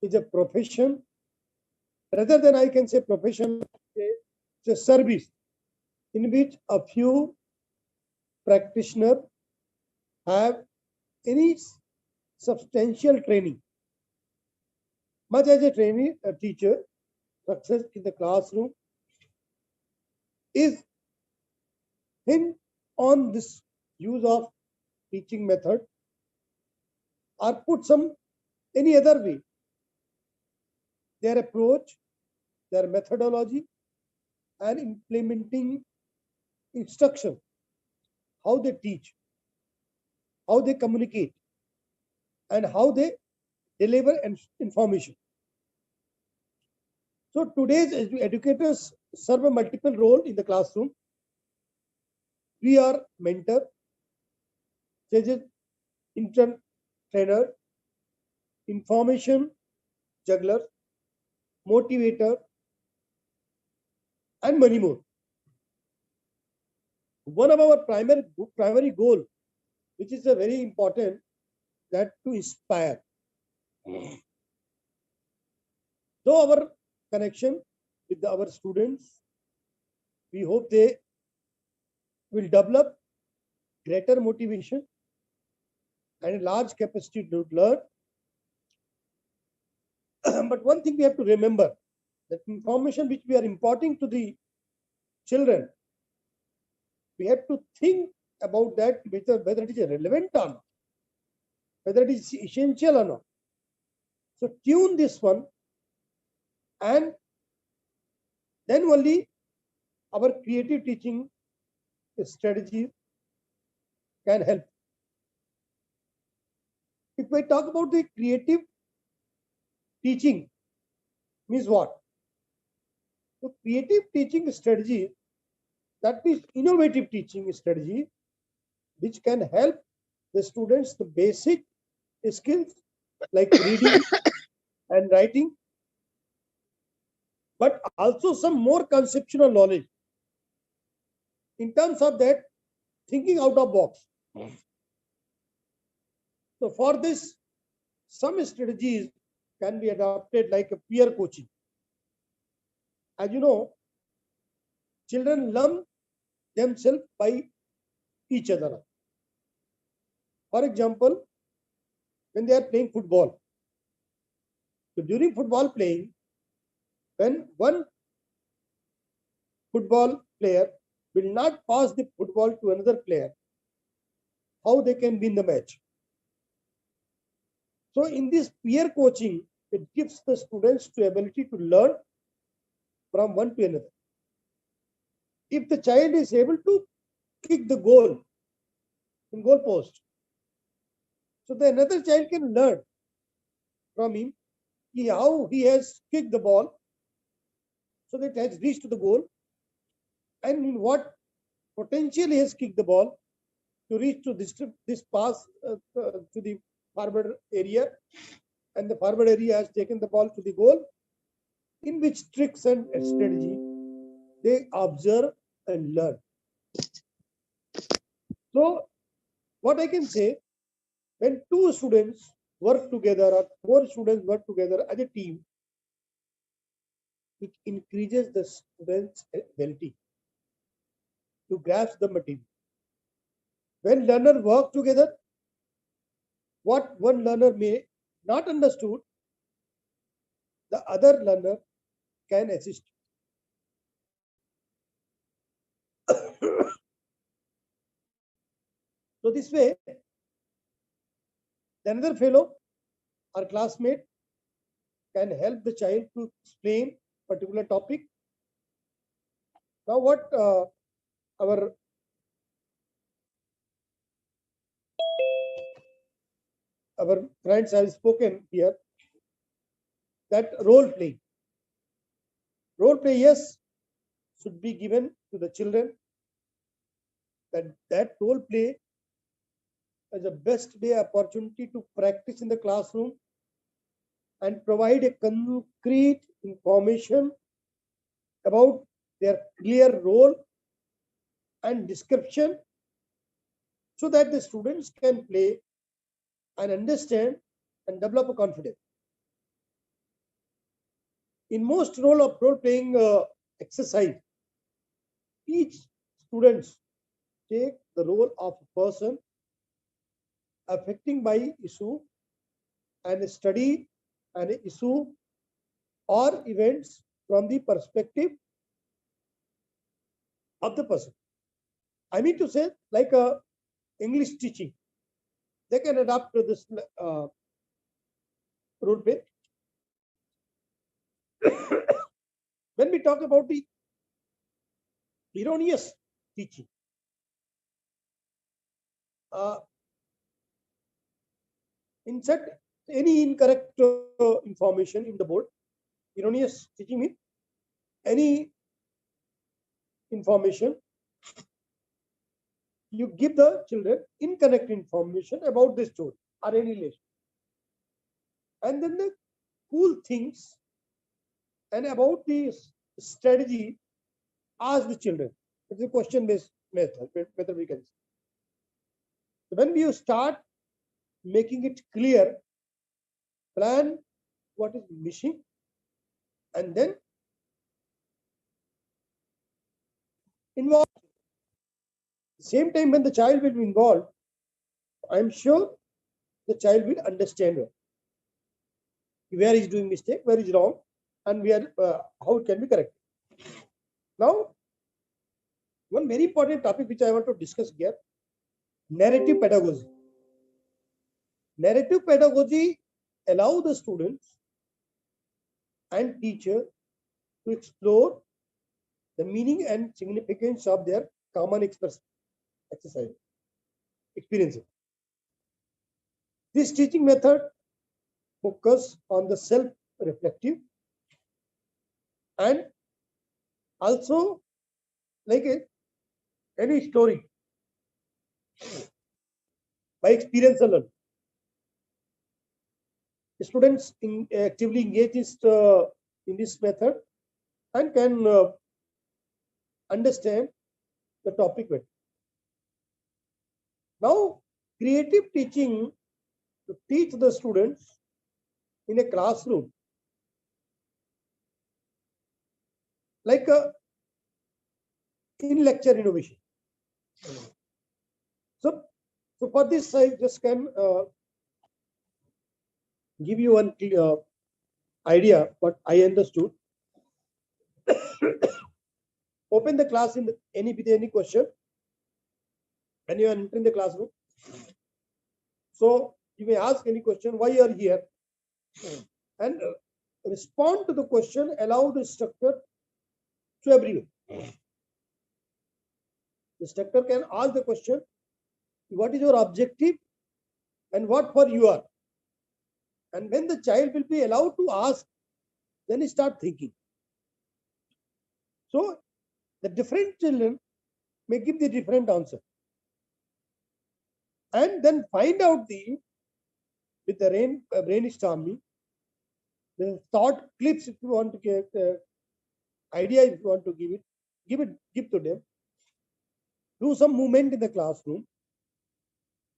is a profession. Rather than I can say profession, it's a service in which a few practitioners have any substantial training Much as a trainee, a teacher, success in the classroom is hinged on this use of teaching method, or put some any other way. Their approach, their methodology, and implementing instruction, how they teach, how they communicate, and how they deliver information. So today's educators serve a multiple role in the classroom. We are mentor, judges, intern trainer, information juggler, motivator, and many more. One of our primary goal, which is a very important, that to inspire. So our connection with our students, we hope they will develop greater motivation and a large capacity to learn. But one thing we have to remember, that information which we are imparting to the children, we have to think about that, whether it is relevant or not, whether it is essential or not. So tune this one, and then only our creative teaching strategy can help. If we talk about the creative teaching, means what? So creative teaching strategy, that is innovative teaching strategy, which can help the students the basic skills like reading and writing, but also some more conceptual knowledge in terms of that thinking out of box. So for this, some strategies can be adopted like a peer coaching. As you know, children learn themselves by each other. For example, when they are playing football, so during football playing, when one football player will not pass the football to another player, how they can win the match? So in this peer coaching, it gives the students the ability to learn from one to another. If the child is able to kick the goal in goal post, so the another child can learn from him how he has kicked the ball so that it has reached to the goal, and in what potential he has kicked the ball to reach to this pass to the forward area, and the forward area has taken the ball to the goal, in which tricks and strategy they observe and learn. So what I can say, when two students work together or four students work together as a team, it increases the students' ability to grasp the material. When learners work together, what one learner may not understood, the other learner can assist. So this way, another fellow or classmate can help the child to explain particular topic. Now what our friends have spoken here, that role play. Role play, yes, should be given to the children. That role play is the best way opportunity to practice in the classroom and provide a concrete information about their clear role and description, so that the students can play and understand and develop a confidence. In most role playing exercise, each students take the role of a person affecting by issue and study an issue or events from the perspective of the person. I mean to say, like a English teaching, they can adapt to this role play. When we talk about the erroneous teaching, insert any incorrect information in the board. Erroneous teaching means any information you give the children incorrect information about the story or any relation, and then the cool things and about the strategy, ask the children. It's a question-based method, whether we can say. When you start making it clear, plan what is missing, and then involve. At the same time, when the child will be involved, I'm sure the child will understand where is doing mistake, where is wrong, and where how it can be corrected. Now, one very important topic which I want to discuss here: narrative pedagogy. Narrative pedagogy allow the students and teacher to explore the meaning and significance of their common exercise experiences. This teaching method focus on the self-reflective and also like any story by experiential learning. Students actively engage in this method and can understand the topic better. Now, creative teaching to teach the students in a classroom, like in lecture innovation. So for this, I just can give you one idea what I understood. Open the class with any question when you are entering the classroom. So you may ask any question, why you are here, and respond to the question. Allow the instructor to everyone. The instructor can ask the question, what is your objective and what for you are. And when the child will be allowed to ask, then he start thinking. So the different children may give the different answer. And then find out with the brainstorming, the thought clips, if you want to get idea, if you want to give to them. Do some movement in the classroom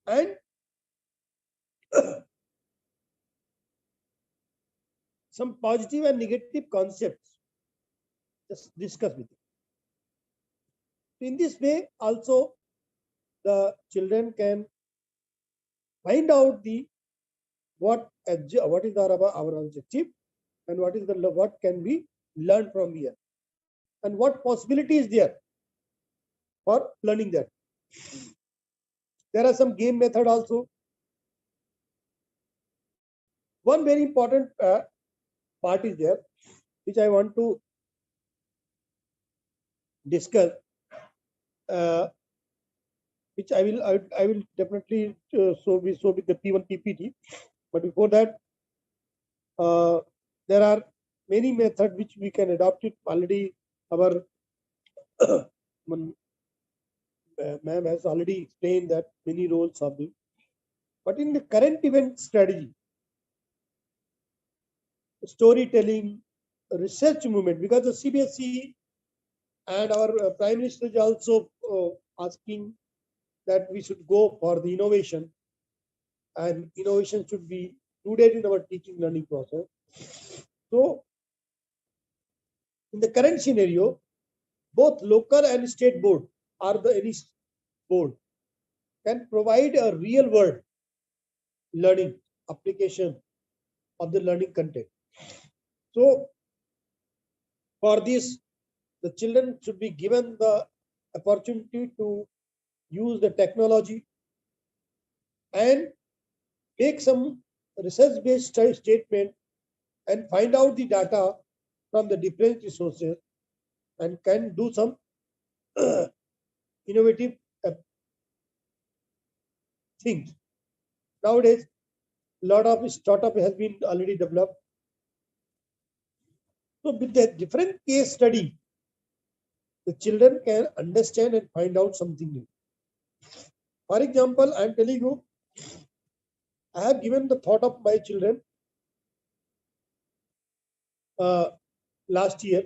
and some positive and negative concepts just discuss with them. In this way, also the children can find out what is our objective and what can be learned from here and what possibility is there for learning that. There are some game method also. One very important part is there which I want to discuss, which I will definitely show with the P1 PPT. But before that, there are many methods which we can adopt it. Already our ma'am has already explained that many roles of the. But in the current event strategy, storytelling, research movement, because the CBSE and our Prime Minister is also asking that we should go for the innovation, and innovation should be included in our teaching learning process. So in the current scenario, both local and state board any board can provide a real world learning application of the learning content. So For this, the children should be given the opportunity to use the technology and make some research-based statement and find out the data from the different resources and can do some innovative things. Nowadays, a lot of startup has been already developed. So with the different case study, the children can understand and find out something new. For example, I am telling you, I have given the thought of my children last year.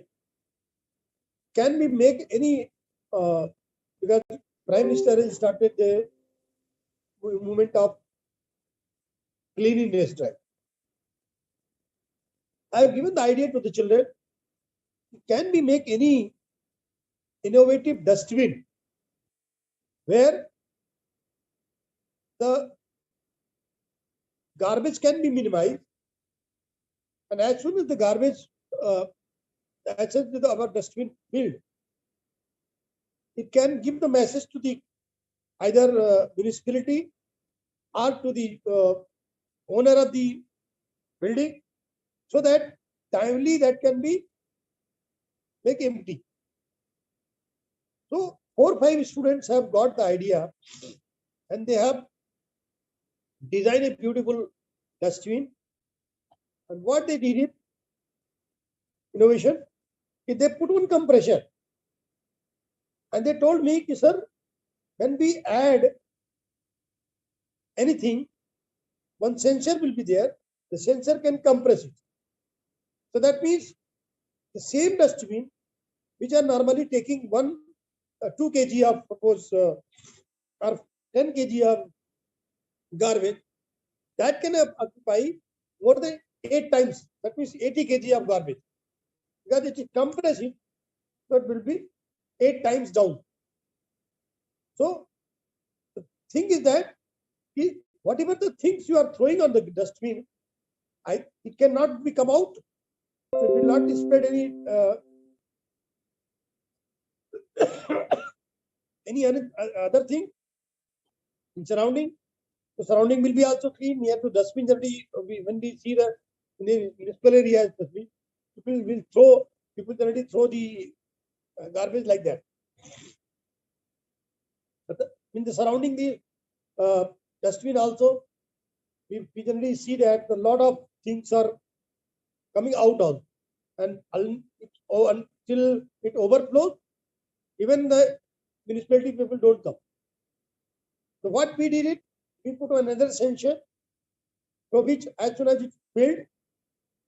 Can we make any, because Prime Minister has started the movement of cleanliness drive. I have given the idea to the children, can we make any innovative dustbin where the garbage can be minimized, and as soon as the garbage access to our dustbin filled, it can give the message to the either municipality or to the owner of the building, so that timely that can be make empty. So 4 or 5 students have got the idea and they have designed a beautiful dustbin. And what they did it, innovation, is they put one compressor. And they told me, sir, when we add anything, one sensor will be there. The sensor can compress it. So that means the same dustbin, which are normally taking 2 kg of, suppose, or 10 kg of garbage, that can occupy more than 8 times. That means 80 kg of garbage. Because it is compressing, so it will be 8 times down. So the thing is that whatever the things you are throwing on the dustbin, it cannot be come out. So it will not spread any other thing in surrounding. The surrounding will be also clean. Near to dustbin, when we see the in the municipal area, especially, people already throw the garbage like that. But in the surrounding the dustbin also, we generally see that a lot of things are coming out on, and until it overflows, even the municipality people don't come. So what we did it, we put another sensor, for which as soon as it filled,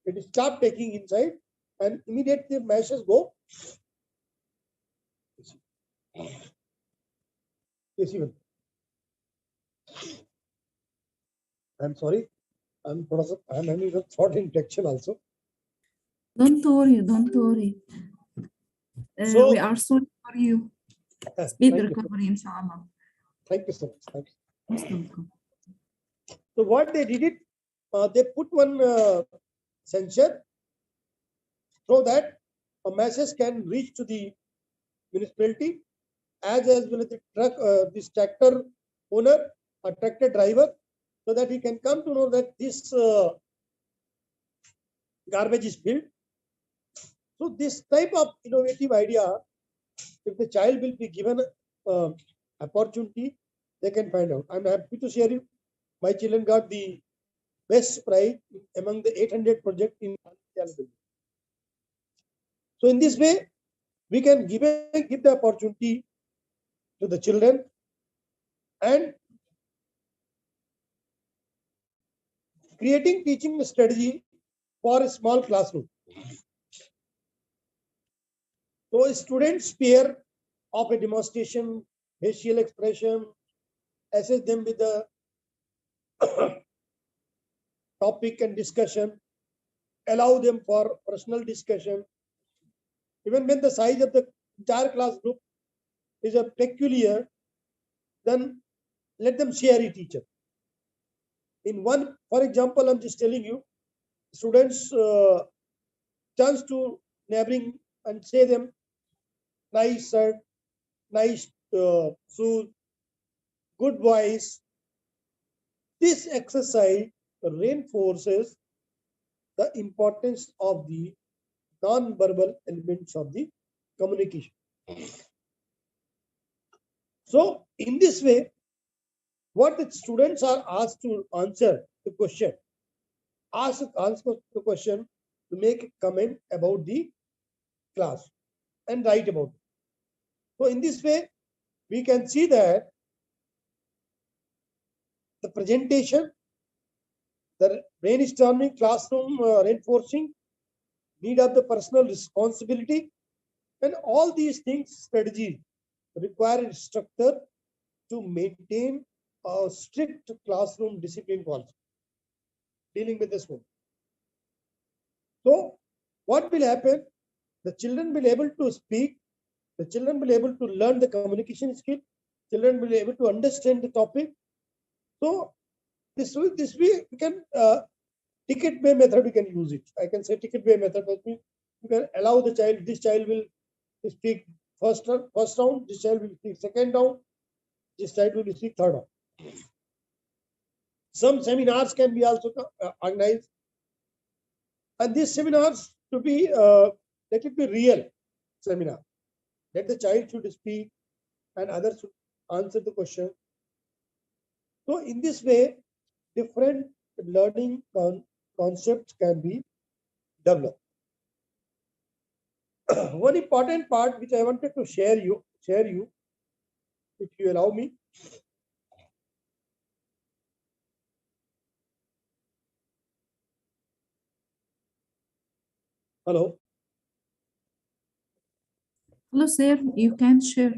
it start taking inside, and immediately the masses go. Yes, even. I'm sorry. I'm having a throat infection also. Don't worry, don't worry. So- We are sorry for you. Speed Thank you. recovery, inshallah. Thank you so much. Thank you. Most welcome. So what they did it, they put one sensor so that a message can reach to the municipality as well as the truck, this tractor owner or tractor driver, so that he can come to know that this garbage is filled. So this type of innovative idea, if the child will be given opportunity, they can find out. I'm happy to share it. My children got the best prize among the 800 projects in. So in this way, we can give the opportunity to the children and creating teaching strategy for a small classroom. So students pair of a demonstration, facial expression, assess them with the topic and discussion, allow them for personal discussion. Even when the size of the entire class group is a peculiar, then let them share it each other. In one, for example, I'm just telling you, students turns to neighboring and say them nice shirt, nice shoes, good voice. This exercise reinforces the importance of the non-verbal elements of the communication. So in this way, what the students are asked to answer the question, ask the question to make a comment about the class and write about it. So in this way, we can see that the presentation, the brainstorming, classroom reinforcing, need of the personal responsibility, and all these things, strategies require instructor to maintain a strict classroom discipline policy dealing with this one. So what will happen? The children will be able to speak, the children will be able to learn the communication skill, children will be able to understand the topic. So this way we can ticket way method, we can use it. I can say ticket way method. That means you can allow the child, this child will speak first round, this child will speak second round, this child will speak third round. Some seminars can be also organized, and these seminars to be let it be real seminar. Let the child should speak and others should answer the question. So in this way, different learning concepts can be developed. One important part which I wanted to share you, if you allow me. Hello. Hello, sir. You can share.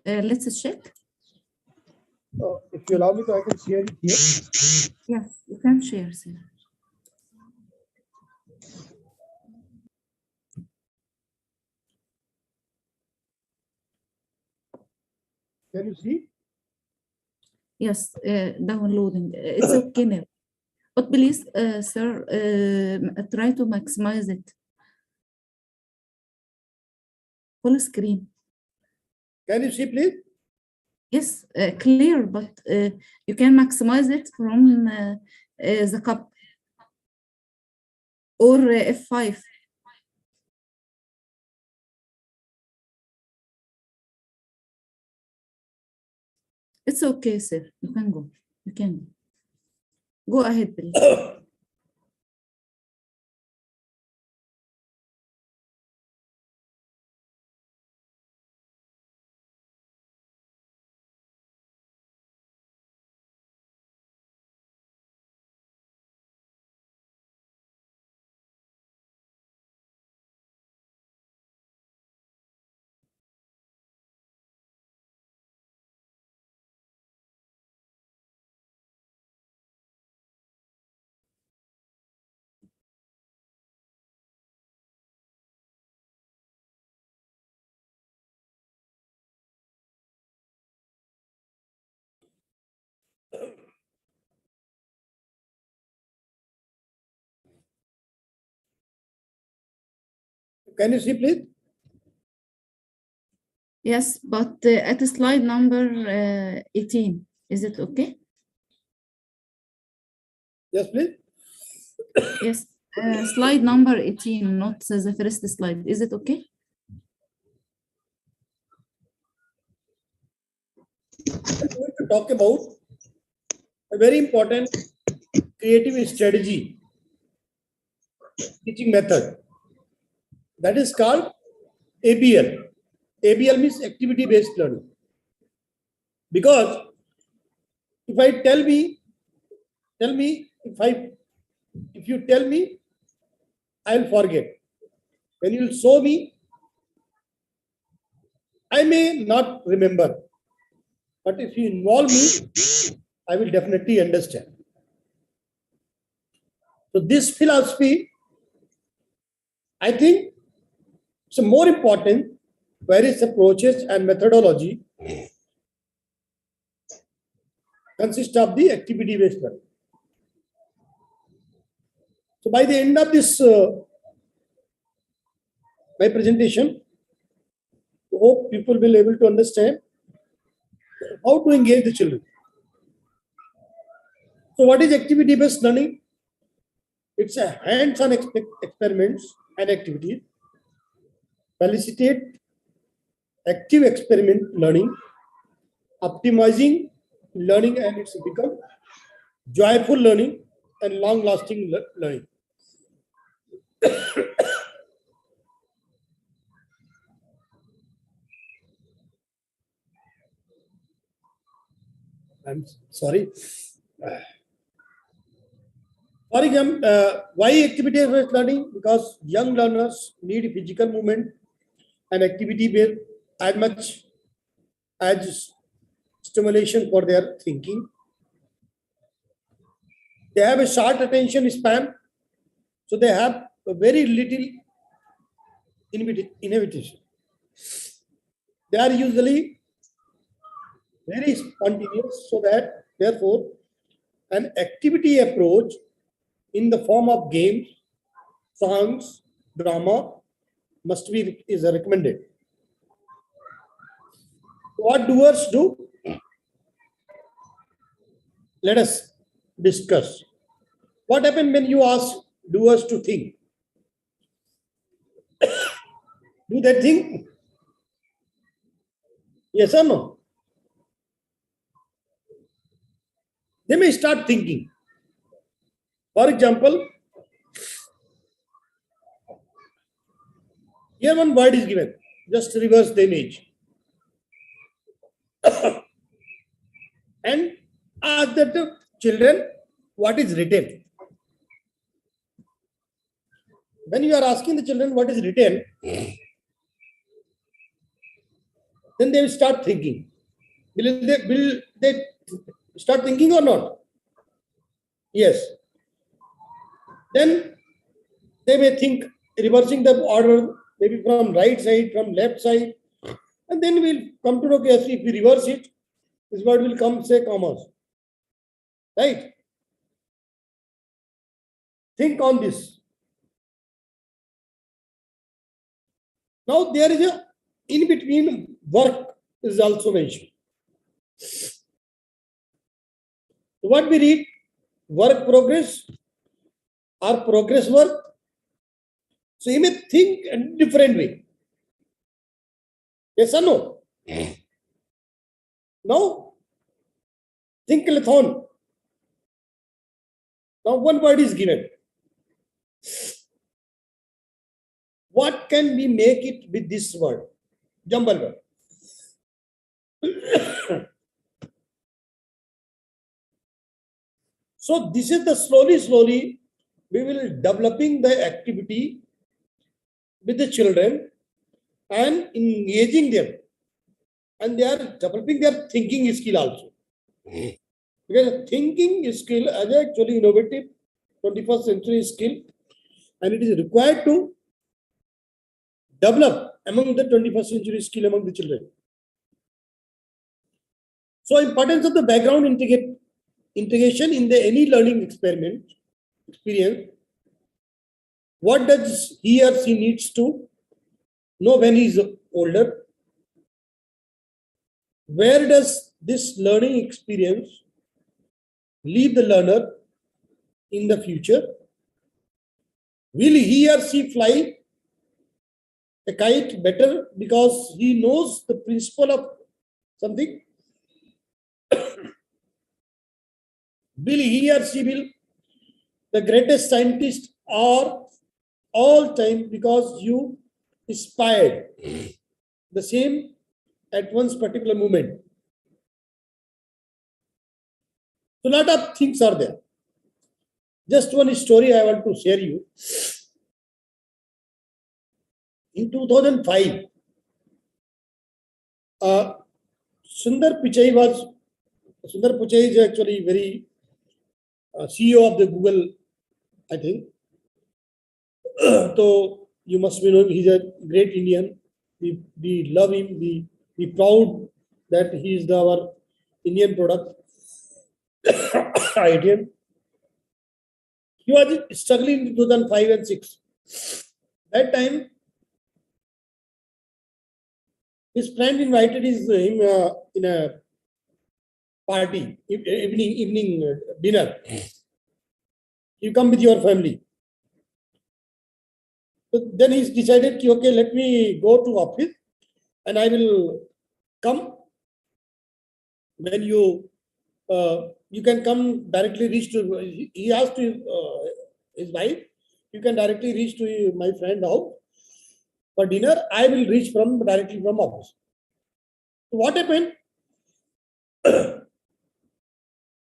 Let's check. If you allow me, so I can share it here. Yes, you can share, sir. Can you see? Yes, downloading. It's okay now. But please, sir, try to maximize it. Full screen. Can you see, please? Yes, clear, but you can maximize it from the cup or F5. It's okay, sir. You can go. You can go ahead, please. Can you see, please? Yes, but at slide number 18, is it okay? Yes, please. Yes, slide number 18, not the first slide. Is it okay? I'm going to talk about a very important creative strategy teaching method that is called ABL. ABL means activity-based learning. Because if I tell me, if you tell me, I'll forget. When you show me, I may not remember. But if you involve me, I will definitely understand. So this philosophy, I think, is more important. Various approaches and methodology consist of the activity-based learning. So by the end of this my presentation. Hope people will be able to understand how to engage the children. So what is activity-based learning? It's a hands-on experiments and activities, facilitate active experiment learning, optimizing learning, and it's become joyful learning and long-lasting learning. I'm sorry. For example, why activity-based learning? Because young learners need physical movement and activity-based as much as stimulation for their thinking. They have a short attention span, so they have a very little inhibition. They are usually very spontaneous, so that therefore an activity approach in the form of games, songs, drama is recommended. What doers do? Let us discuss. What happens when you ask doers to think? Do they think? Yes or no? They may start thinking. For example, here one word is given. Just reverse the image. And ask the children what is written. When you are asking the children what is written, then they will start thinking. Will they start thinking or not? Yes. Then they may think reversing the order, maybe from right side, from left side, and then we'll come to know, okay, if we reverse it, this word will come, say, commas. Right? Think on this. Now there is a in between work is also mentioned. What we read, work progress or progress work. So you may think a different way. Yes or no? Now think-a-thon. Now one word is given. What can we make it with this word? Jumble word. So this is the slowly we will developing the activity with the children and engaging them, and they are developing their thinking skill also. Because thinking skill is actually innovative 21st century skill, and it is required to develop among the 21st century skill among the children. So importance of the background integration in the any learning experience. What does he or she needs to know when he is older? Where does this learning experience leave the learner in the future? Will he or she fly a kite better because he knows the principle of something? Will he or she be the greatest scientist of all time because you inspired the same at one's particular moment? So a lot of things are there. Just one story I want to share you. In 2005, Sundar Pichai is actually very CEO of the Google, I think. So you must be knowing he's a great Indian. We love him. We proud that he is our Indian product. Idym. He was struggling in 2005 and 6. That time, his friend invited him in a party, evening dinner. You come with your family. So then he's decided, okay, let me go to office and I will come. When you can come directly reach to, he asked his wife, you can directly reach to my friend house for dinner. I will reach directly from office. So what happened?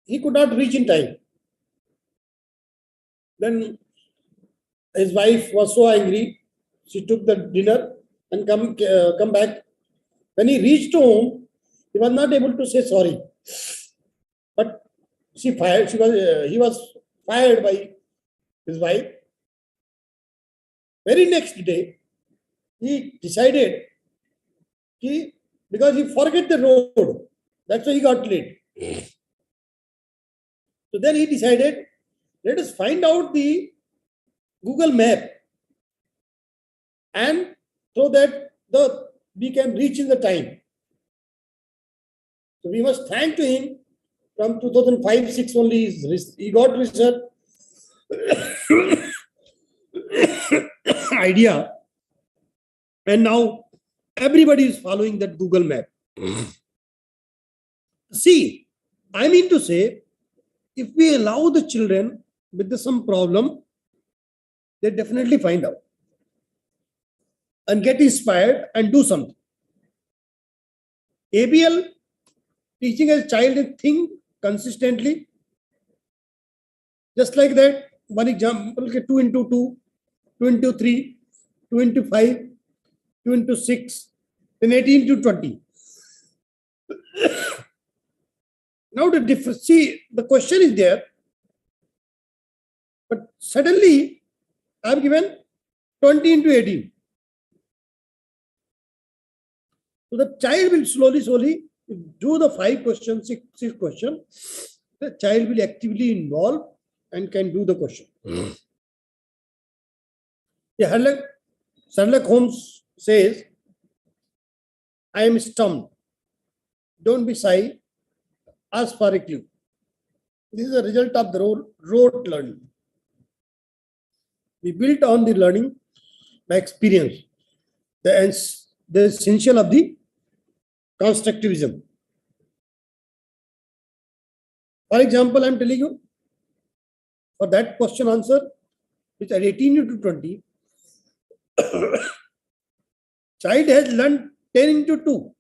He could not reach in time. Then his wife was so angry. She took the dinner and come back. When he reached home, he was not able to say sorry. But he was fired by his wife. Very next day, he decided because he forget the road, that's why he got late. So then he decided, let us find out the Google map, and so that we can reach in the time. So we must thank to him. From 2005-6 only he got research idea, and now everybody is following that Google map. See, I mean to say, if we allow the children with some problem, they definitely find out and get inspired and do something. ABL, teaching a child to think consistently. Just like that, one example, 2 into 2, 2 into 3, 2 into 5, 2 into 6, then 18 to 20. Now the difference, see, the question is there, but suddenly I have given 20 into 18. So the child will slowly do the 5 questions, 6 questions. The child will actively involve and can do the question. Yeah, Sherlock Holmes says, I am stumped. Don't be shy. Ask for a clue. This is a result of the rote learning. We built on the learning by experience, the essential of the constructivism. For example, I am telling you, for that question answer, which are 18 into 20, child has learned 10 into 2,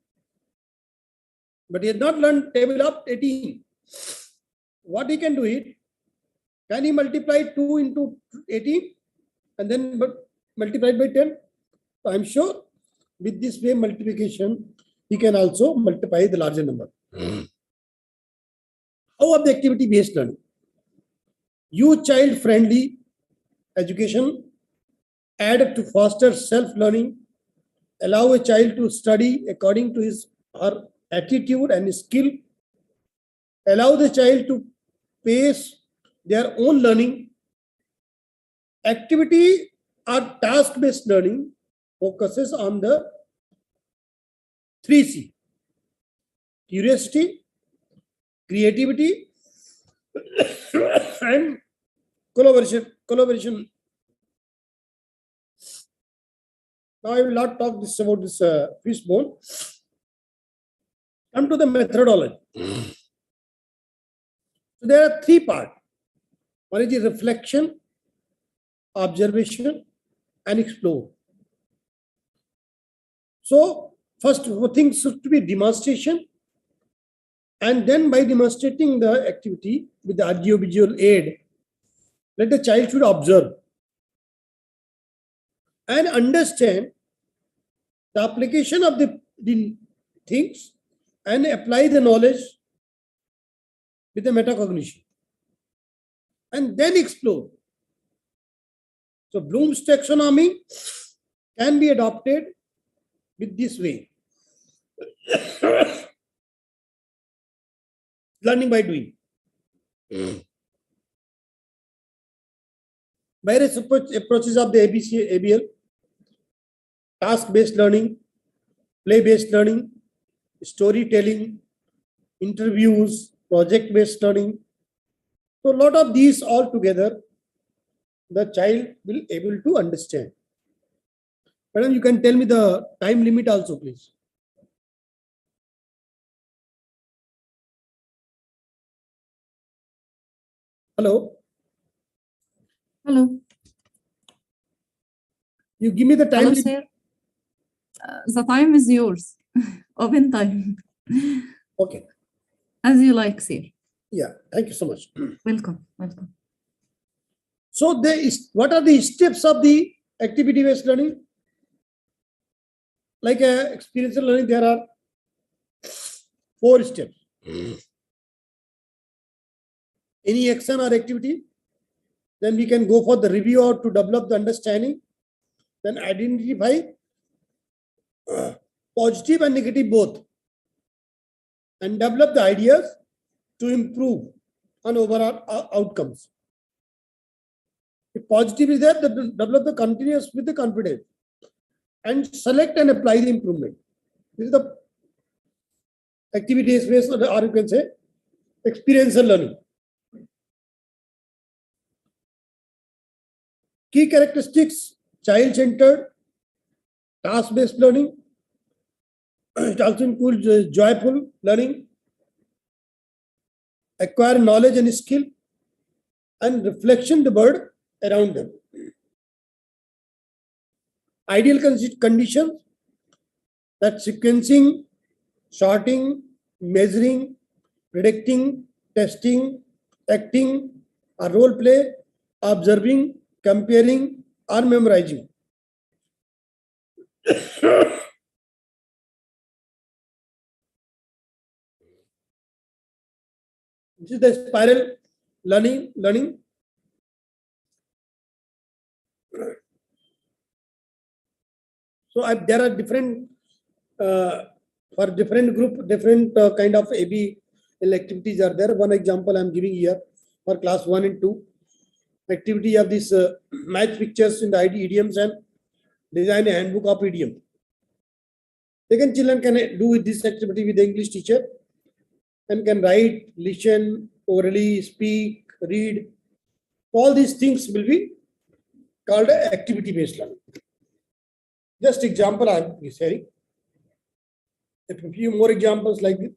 but he has not learned table of 18. What he can do it? Can he multiply 2 into 18 and then multiply by 10? So I'm sure with this way multiplication, he can also multiply the larger number. How of the activity-based learning? Use child-friendly education, add to foster self-learning, allow a child to study according to his or attitude and skill, allow the child to pace their own learning. Activity or task-based learning focuses on the 3C: curiosity, creativity, and collaboration. Now I will not talk about this fishbone. Come to the methodology. So there are 3 parts. One is the reflection, observation, and explore. So first thing should be demonstration, and then by demonstrating the activity with the audiovisual aid, let the child should observe and understand the application of the things and apply the knowledge with the metacognition, and then explore. So Bloom's taxonomy can be adopted with this way. Learning by doing. Various approaches of the ABL, task-based learning, play-based learning, storytelling, interviews, project-based learning. So a lot of these all together, the child will able to understand. Madam, you can tell me the time limit also, please. Hello, Hello. you give me the time Hello, limit. sir. The time is yours. Open time. Okay. As you like, sir. Yeah. Thank you so much. Welcome. Welcome. So what are the steps of the activity-based learning? Like experiential learning, there are 4 steps. Any action or activity, then we can go for the review or to develop the understanding, then identify positive and negative both, and develop the ideas to improve on overall outcomes. If positive is there, then develop the continuous with the confidence and select and apply the improvement. This is the activity based, or you can say experiential learning. Key characteristics: child-centered, task-based learning. It also includes joyful learning, acquire knowledge and skill, and reflection the world around them. Ideal conditions: that sequencing, sorting, measuring, predicting, testing, acting, or role play, observing, comparing, or memorizing. This is the spiral learning. So there are different for different group, different kind of AB activities are there. One example I'm giving here for class 1 and 2. Activity of this match pictures in the idioms and design a handbook of idiom. Second, children can do this activity with the English teacher and can write, listen, orally speak, read. All these things will be called activity-based learning. Just example I'm sharing. A few more examples like this.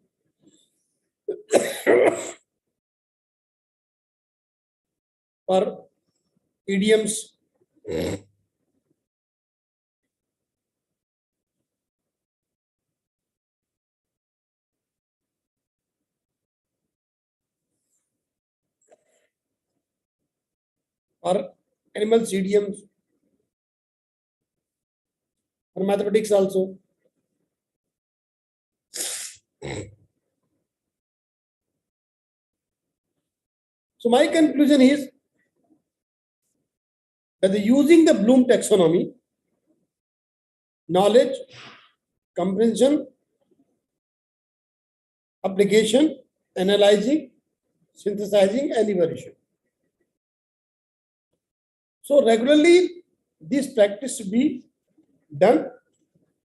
For idioms, or animals idioms, or mathematics also. So my conclusion is that using the Bloom taxonomy, knowledge, comprehension, application, analyzing, synthesizing, and evaluation. So regularly, this practice should be done,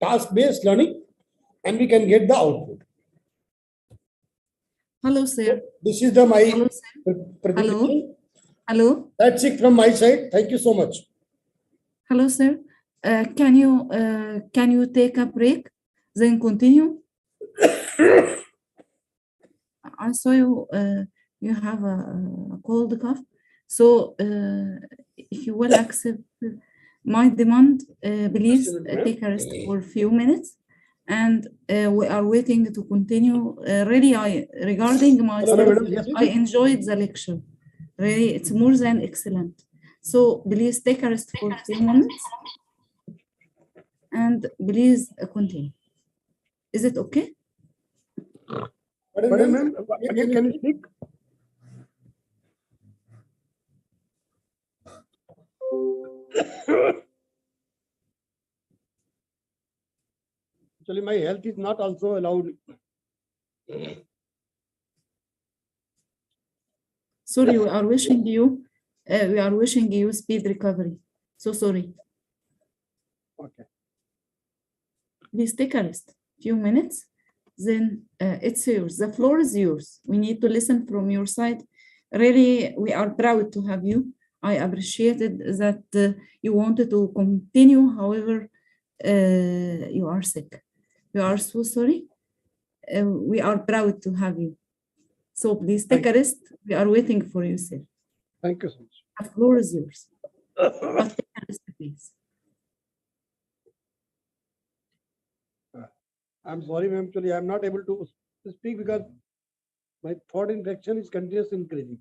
task-based learning, and we can get the output. Hello, sir. This is my Hello, sir. presentation. Hello. That's it from my side. Thank you so much. Hello, sir. Can you take a break, then continue? I saw you have a cold cough. So if you will accept my demand, please take a rest for a few minutes. And we are waiting to continue. Really, regarding myself, I enjoyed the lecture. Really, it's more than excellent. So please take a rest for a few moments. And please continue. Is it okay? Madam, again, can you speak? Actually, my health is not also allowed. Sorry, we are wishing you speed recovery. So sorry. Okay. Please take a rest, few minutes, then it's yours. The floor is yours. We need to listen from your side. Really, we are proud to have you. I appreciated that you wanted to continue, however, you are sick. We are so sorry. We are proud to have you. So please take a rest. We are waiting for you, sir. Thank you so much. The floor is yours. But take a rest, please. I'm sorry, ma'am. Actually, I'm not able to speak because my throat infection is continuously increasing.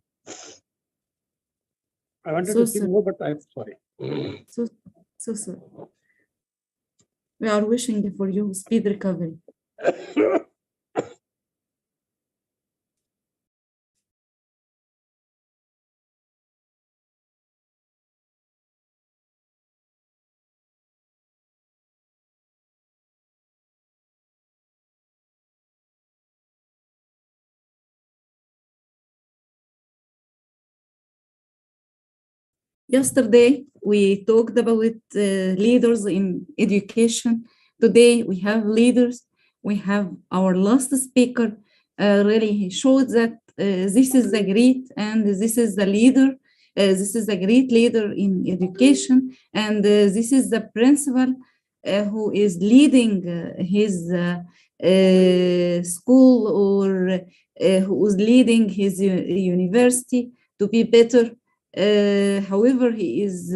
I wanted So to speak sorry. more, but I'm sorry. So sorry. We are wishing for you speed recovery. Yesterday, we talked about leaders in education. Today, we have leaders. We have our last speaker. Really, he showed that this is the great and this is the leader. This is a great leader in education. And this is the principal who is leading his school or who is leading his university to be better. However, he is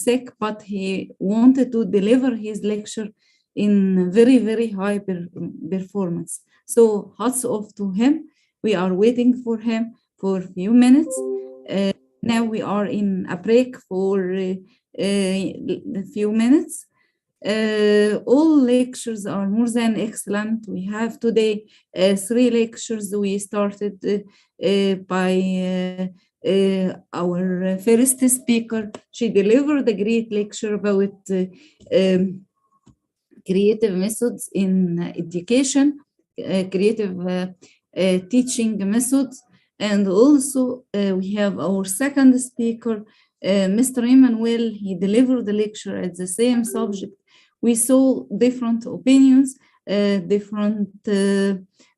sick, but he wanted to deliver his lecture in very, very high performance. So hats off to him. We are waiting for him for a few minutes. Now we are in a break for a few minutes. All lectures are more than excellent. We have today 3 lectures. We started by our first speaker. She delivered a great lecture about creative methods in education, creative teaching methods. And also we have our second speaker, Mr. Emmanuel. He delivered the lecture at the same subject. We saw different opinions, different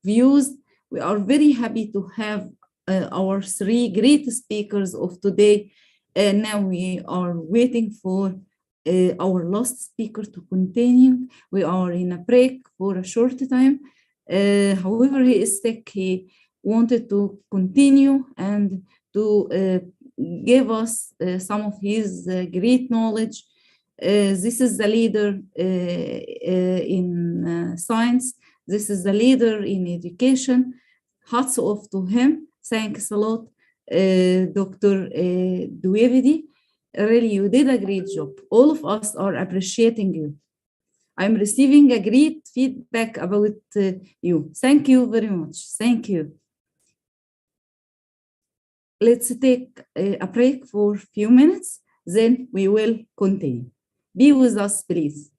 views. We are very happy to have our 3 great speakers of today. Now we are waiting for our last speaker to continue. We are in a break for a short time. However, he is sick. He wanted to continue and to give us some of his great knowledge. This is the leader in science. This is the leader in education. Hats off to him. Thanks a lot, Dr. Dwivedi. Really, you did a great job. All of us are appreciating you. I'm receiving a great feedback about you. Thank you very much. Thank you. Let's take a break for a few minutes, then we will continue. Be with us, please.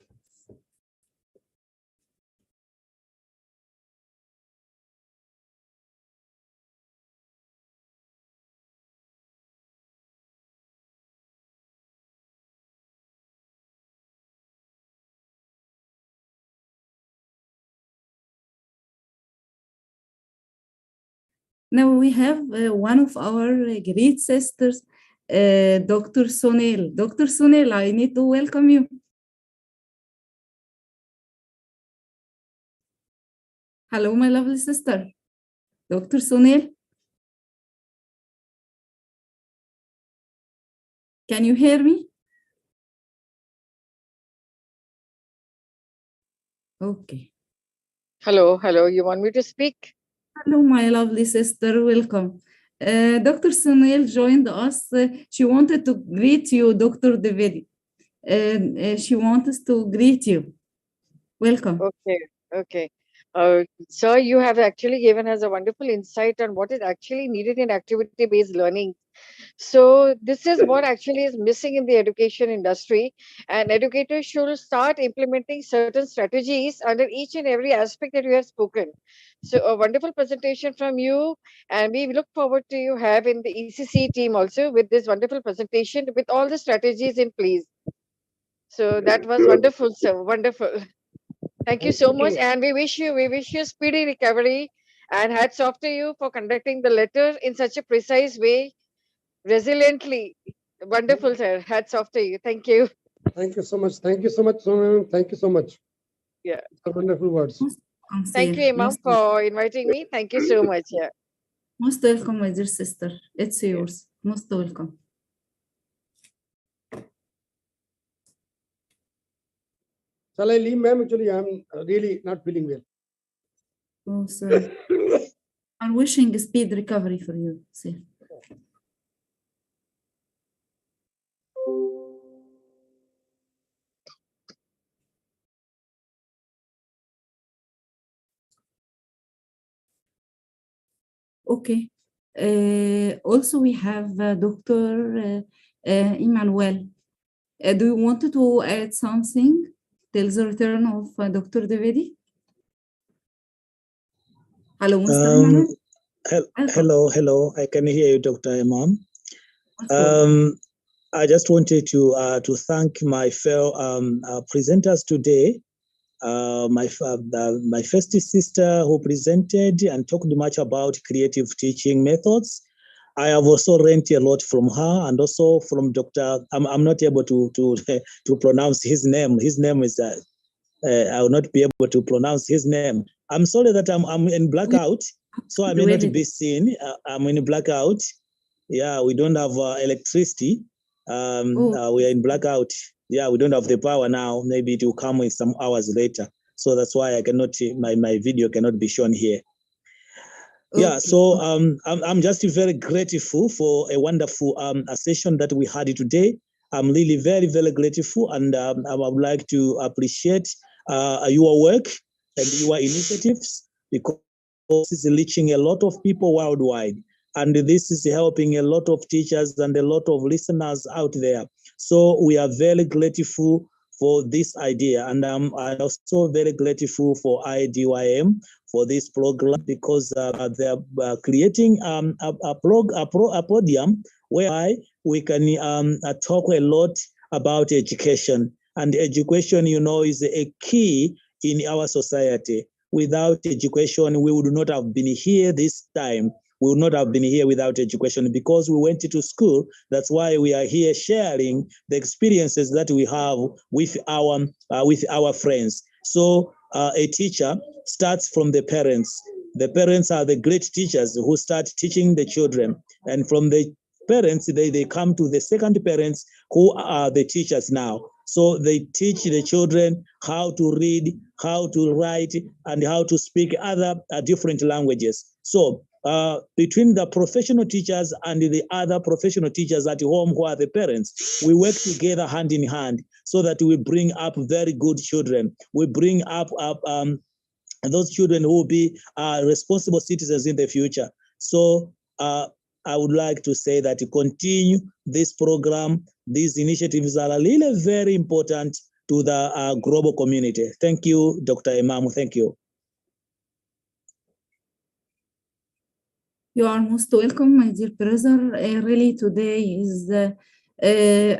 Now we have one of our great sisters, Dr. Sonel. Dr. Sonel, I need to welcome you. Hello, my lovely sister. Dr. Sonel. Can you hear me? Okay. Hello, hello. You want me to speak? Hello, my lovely sister. Welcome. Dr. Sunil joined us. She wanted to greet you, Dr. Devedi. She wants to greet you. Welcome. Okay, okay. Sir, you have actually given us a wonderful insight on what is actually needed in activity-based learning. So this is what actually is missing in the education industry, and educators should start implementing certain strategies under each and every aspect that you have spoken. So a wonderful presentation from you, and we look forward to you have in the ECC team also with this wonderful presentation with all the strategies in place. So that was wonderful, sir. Wonderful. Thank you so much, and we wish you speedy recovery, and hats off to you for conducting the letter in such a precise way, resiliently. Wonderful, sir. Hats off to you. Thank you. Thank you so much. Thank you so much, Sonam. Thank you so much. Yeah. Wonderful words. Thank you, Imam, for inviting me. Thank you so much. Yeah. Most welcome, my dear sister. It's yours. Most welcome. Shall I leave, ma'am? Actually, I'm really not feeling well. Oh, sorry. I'm wishing a speed recovery for you, sir. Okay. Also, we have Dr. Emmanuel. Do you want to add something till the return of Dr. Davidi? Hello, Mr. Emmanuel. Hello. I can hear you, Dr. Imam. I just wanted to thank my fellow presenters today. My first sister who presented and talked much about creative teaching methods. I have also learned a lot from her and also from Dr. I'm not able to to pronounce his name. His name is I will not be able to pronounce his name. I'm sorry that I'm in blackout, so I may not be seen. I'm in blackout. Yeah, we don't have electricity. We are in blackout. Yeah, we don't have the power now. Maybe it will come in some hours later. So that's why I cannot. My video cannot be shown here. Yeah, so I'm just very grateful for a wonderful session that we had today. I'm really very, very grateful, and I would like to appreciate your work and your initiatives, because this is reaching a lot of people worldwide, and this is helping a lot of teachers and a lot of listeners out there. So we are very grateful for this idea, and I'm also very grateful for IDYM for this program, because they're creating a podium where we can talk a lot about education. And education, you know, is a key in our society. Without education, we would not have been here this time. We would not have been here without education, because we went to school. That's why we are here sharing the experiences that we have with our friends. So a teacher starts from the parents. The parents are the great teachers who start teaching the children. And from the parents, they come to the second parents, who are the teachers now. So they teach the children how to read, how to write, and how to speak other different languages. So between the professional teachers and the other professional teachers at home, who are the parents, we work together hand in hand, so that we bring up very good children. We bring up those children who will be responsible citizens in the future. So I would like to say that to continue this program. These initiatives are really very important to the global community. Thank you, Dr. Imam. Thank you. You are most welcome, my dear brother. Really, today is a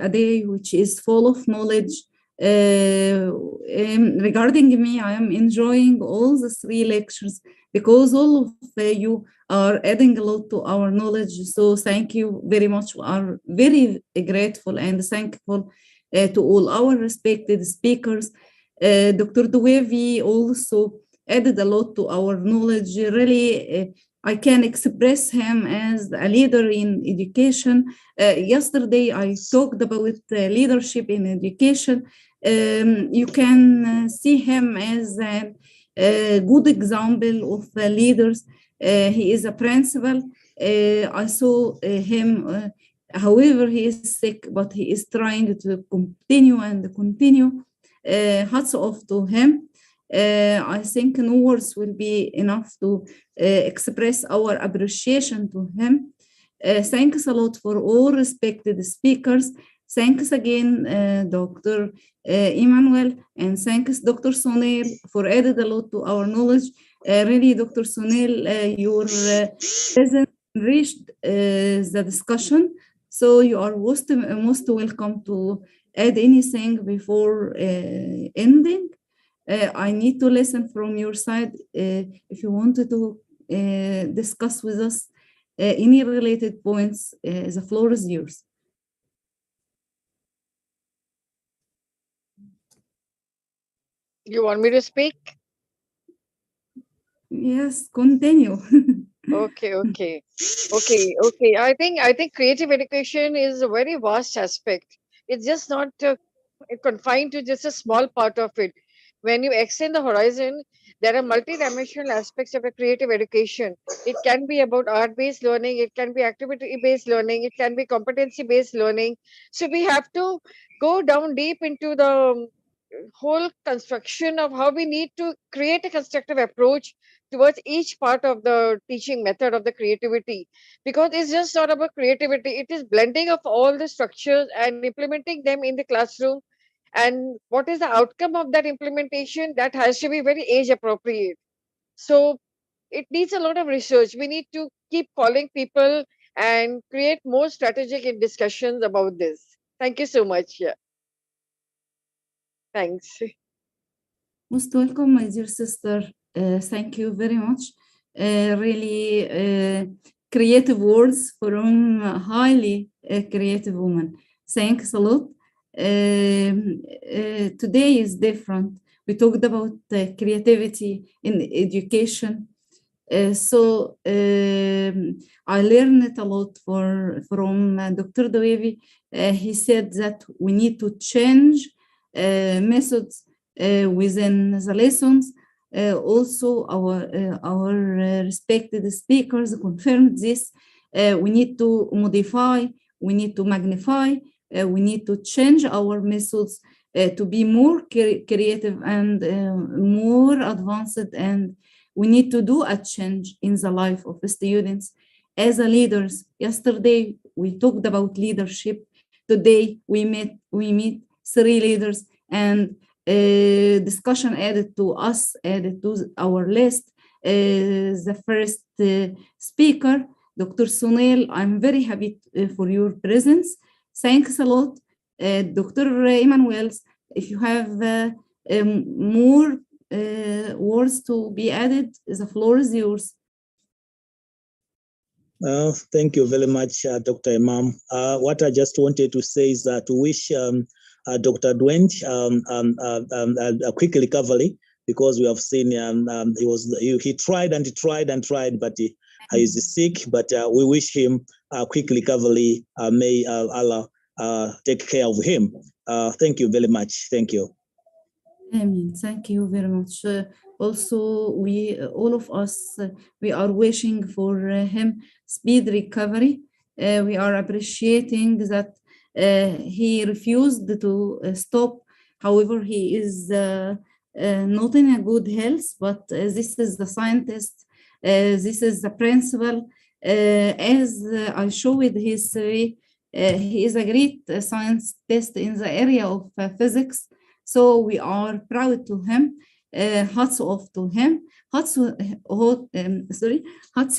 day which is full of knowledge. Regarding me, I am enjoying all the 3 lectures, because all of you are adding a lot to our knowledge. So thank you very much. We are very grateful and thankful to all our respected speakers. Dr. Duevi also added a lot to our knowledge. Really, I can express him as a leader in education. Yesterday, I talked about leadership in education. You can see him as a good example of leaders. He is a principal. I saw him, however, he is sick, but he is trying to continue. Hats off to him. I think no words will be enough to express our appreciation to him. Thanks a lot for all respected speakers. Thanks again, Dr. Emmanuel, and thanks, Dr. Sonel, for added a lot to our knowledge. Really, Dr. Sonel, your presence enriched the discussion. So you are most welcome to add anything before ending. I need to listen from your side. If you wanted to discuss with us any related points, the floor is yours. You want me to speak? Yes, continue. Okay. I think creative education is a very vast aspect. It's just not confined to just a small part of it. When you extend the horizon, there are multidimensional aspects of a creative education. It can be about art-based learning, it can be activity-based learning, it can be competency-based learning. So we have to go down deep into the whole construction of how we need to create a constructive approach towards each part of the teaching method of the creativity, because it's just not about creativity, it is blending of all the structures and implementing them in the classroom. And what is the outcome of that implementation, that has to be very age appropriate. So it needs a lot of research. We need to keep calling people and create more strategic discussions about this. Thank you so much. Yeah, thanks. Most welcome, my dear sister. Thank you very much. Really creative words from a highly creative woman. Thanks a lot. Today is different. We talked about creativity in education. I learned a lot from Dr. Doevi. He said that we need to change methods within the lessons. Also, our respected speakers confirmed this. We need to modify, we need to magnify, we need to change our methods to be more creative and more advanced, and we need to do a change in the life of the students. As a leaders, yesterday we talked about leadership. Today we meet 3 leaders, and discussion added to our list. The first speaker, Dr. Sunil, I'm very happy for your presence. Thanks a lot. Dr. Emmanuel, if you have more words to be added, the floor is yours. Thank you very much, Dr. Imam. What I just wanted to say is to wish Dr. Dwayne a quick recovery, because we have seen he tried and tried, but he is sick. But we wish him a quick recovery. May Allah take care of him. Thank you very much. Thank you. Amen. Thank you very much. Also, we all of us we are wishing for him speed recovery. We are appreciating that he refused to stop. However, he is not in a good health, but this is the scientist, this is the principal. As I showed history, he is a great scientist in the area of physics. So we are proud to him. Hats off to him. Hats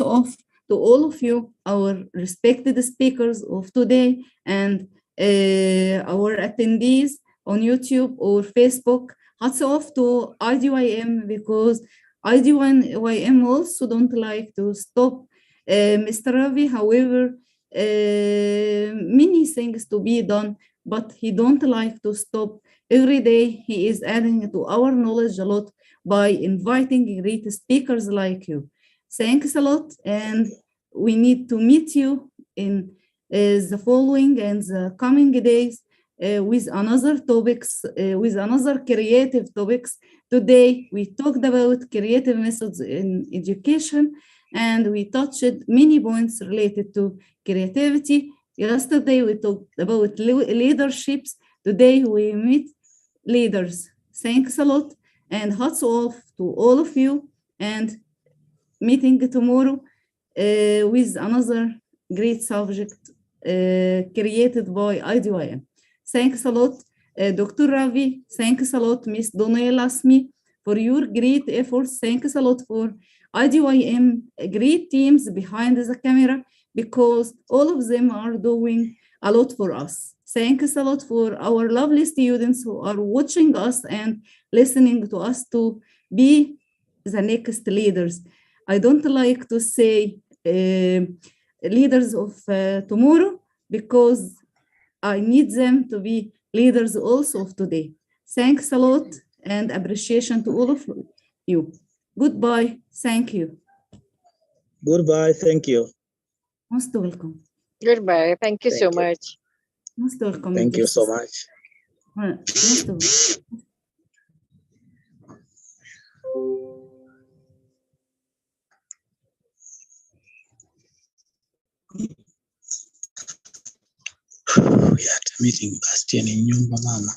off to all of you, our respected speakers of today, and our attendees on YouTube or Facebook. Hats off to IDYM, because IDYM also don't like to stop. Mr. Ravi, however, many things to be done, but he don't like to stop. Every day he is adding to our knowledge a lot by inviting great speakers like you. Thanks a lot, and we need to meet you in the following and the coming days with another topics, with another creative topics. Today we talked about creative methods in education, and we touched many points related to creativity. Yesterday we talked about leaderships. Today we meet leaders. Thanks a lot, and hats off to all of you, and meeting tomorrow with another great subject created by IDYM. Thanks a lot, Dr. Ravi. Thanks a lot, Miss Donella Asmi, for your great efforts. Thanks a lot for IDYM great teams behind the camera, because all of them are doing a lot for us. Thanks a lot for our lovely students who are watching us and listening to us to be the next leaders. I don't like to say leaders of tomorrow because I need them to be leaders also of today. Thanks a lot and appreciation to all of you. Goodbye. Thank you. Goodbye. Thank you. Most welcome. Goodbye. Thank you so Thank you. much. Most welcome. my Thank dear you so sister. much. Most welcome. We had a meeting Bastian in nyumba mama.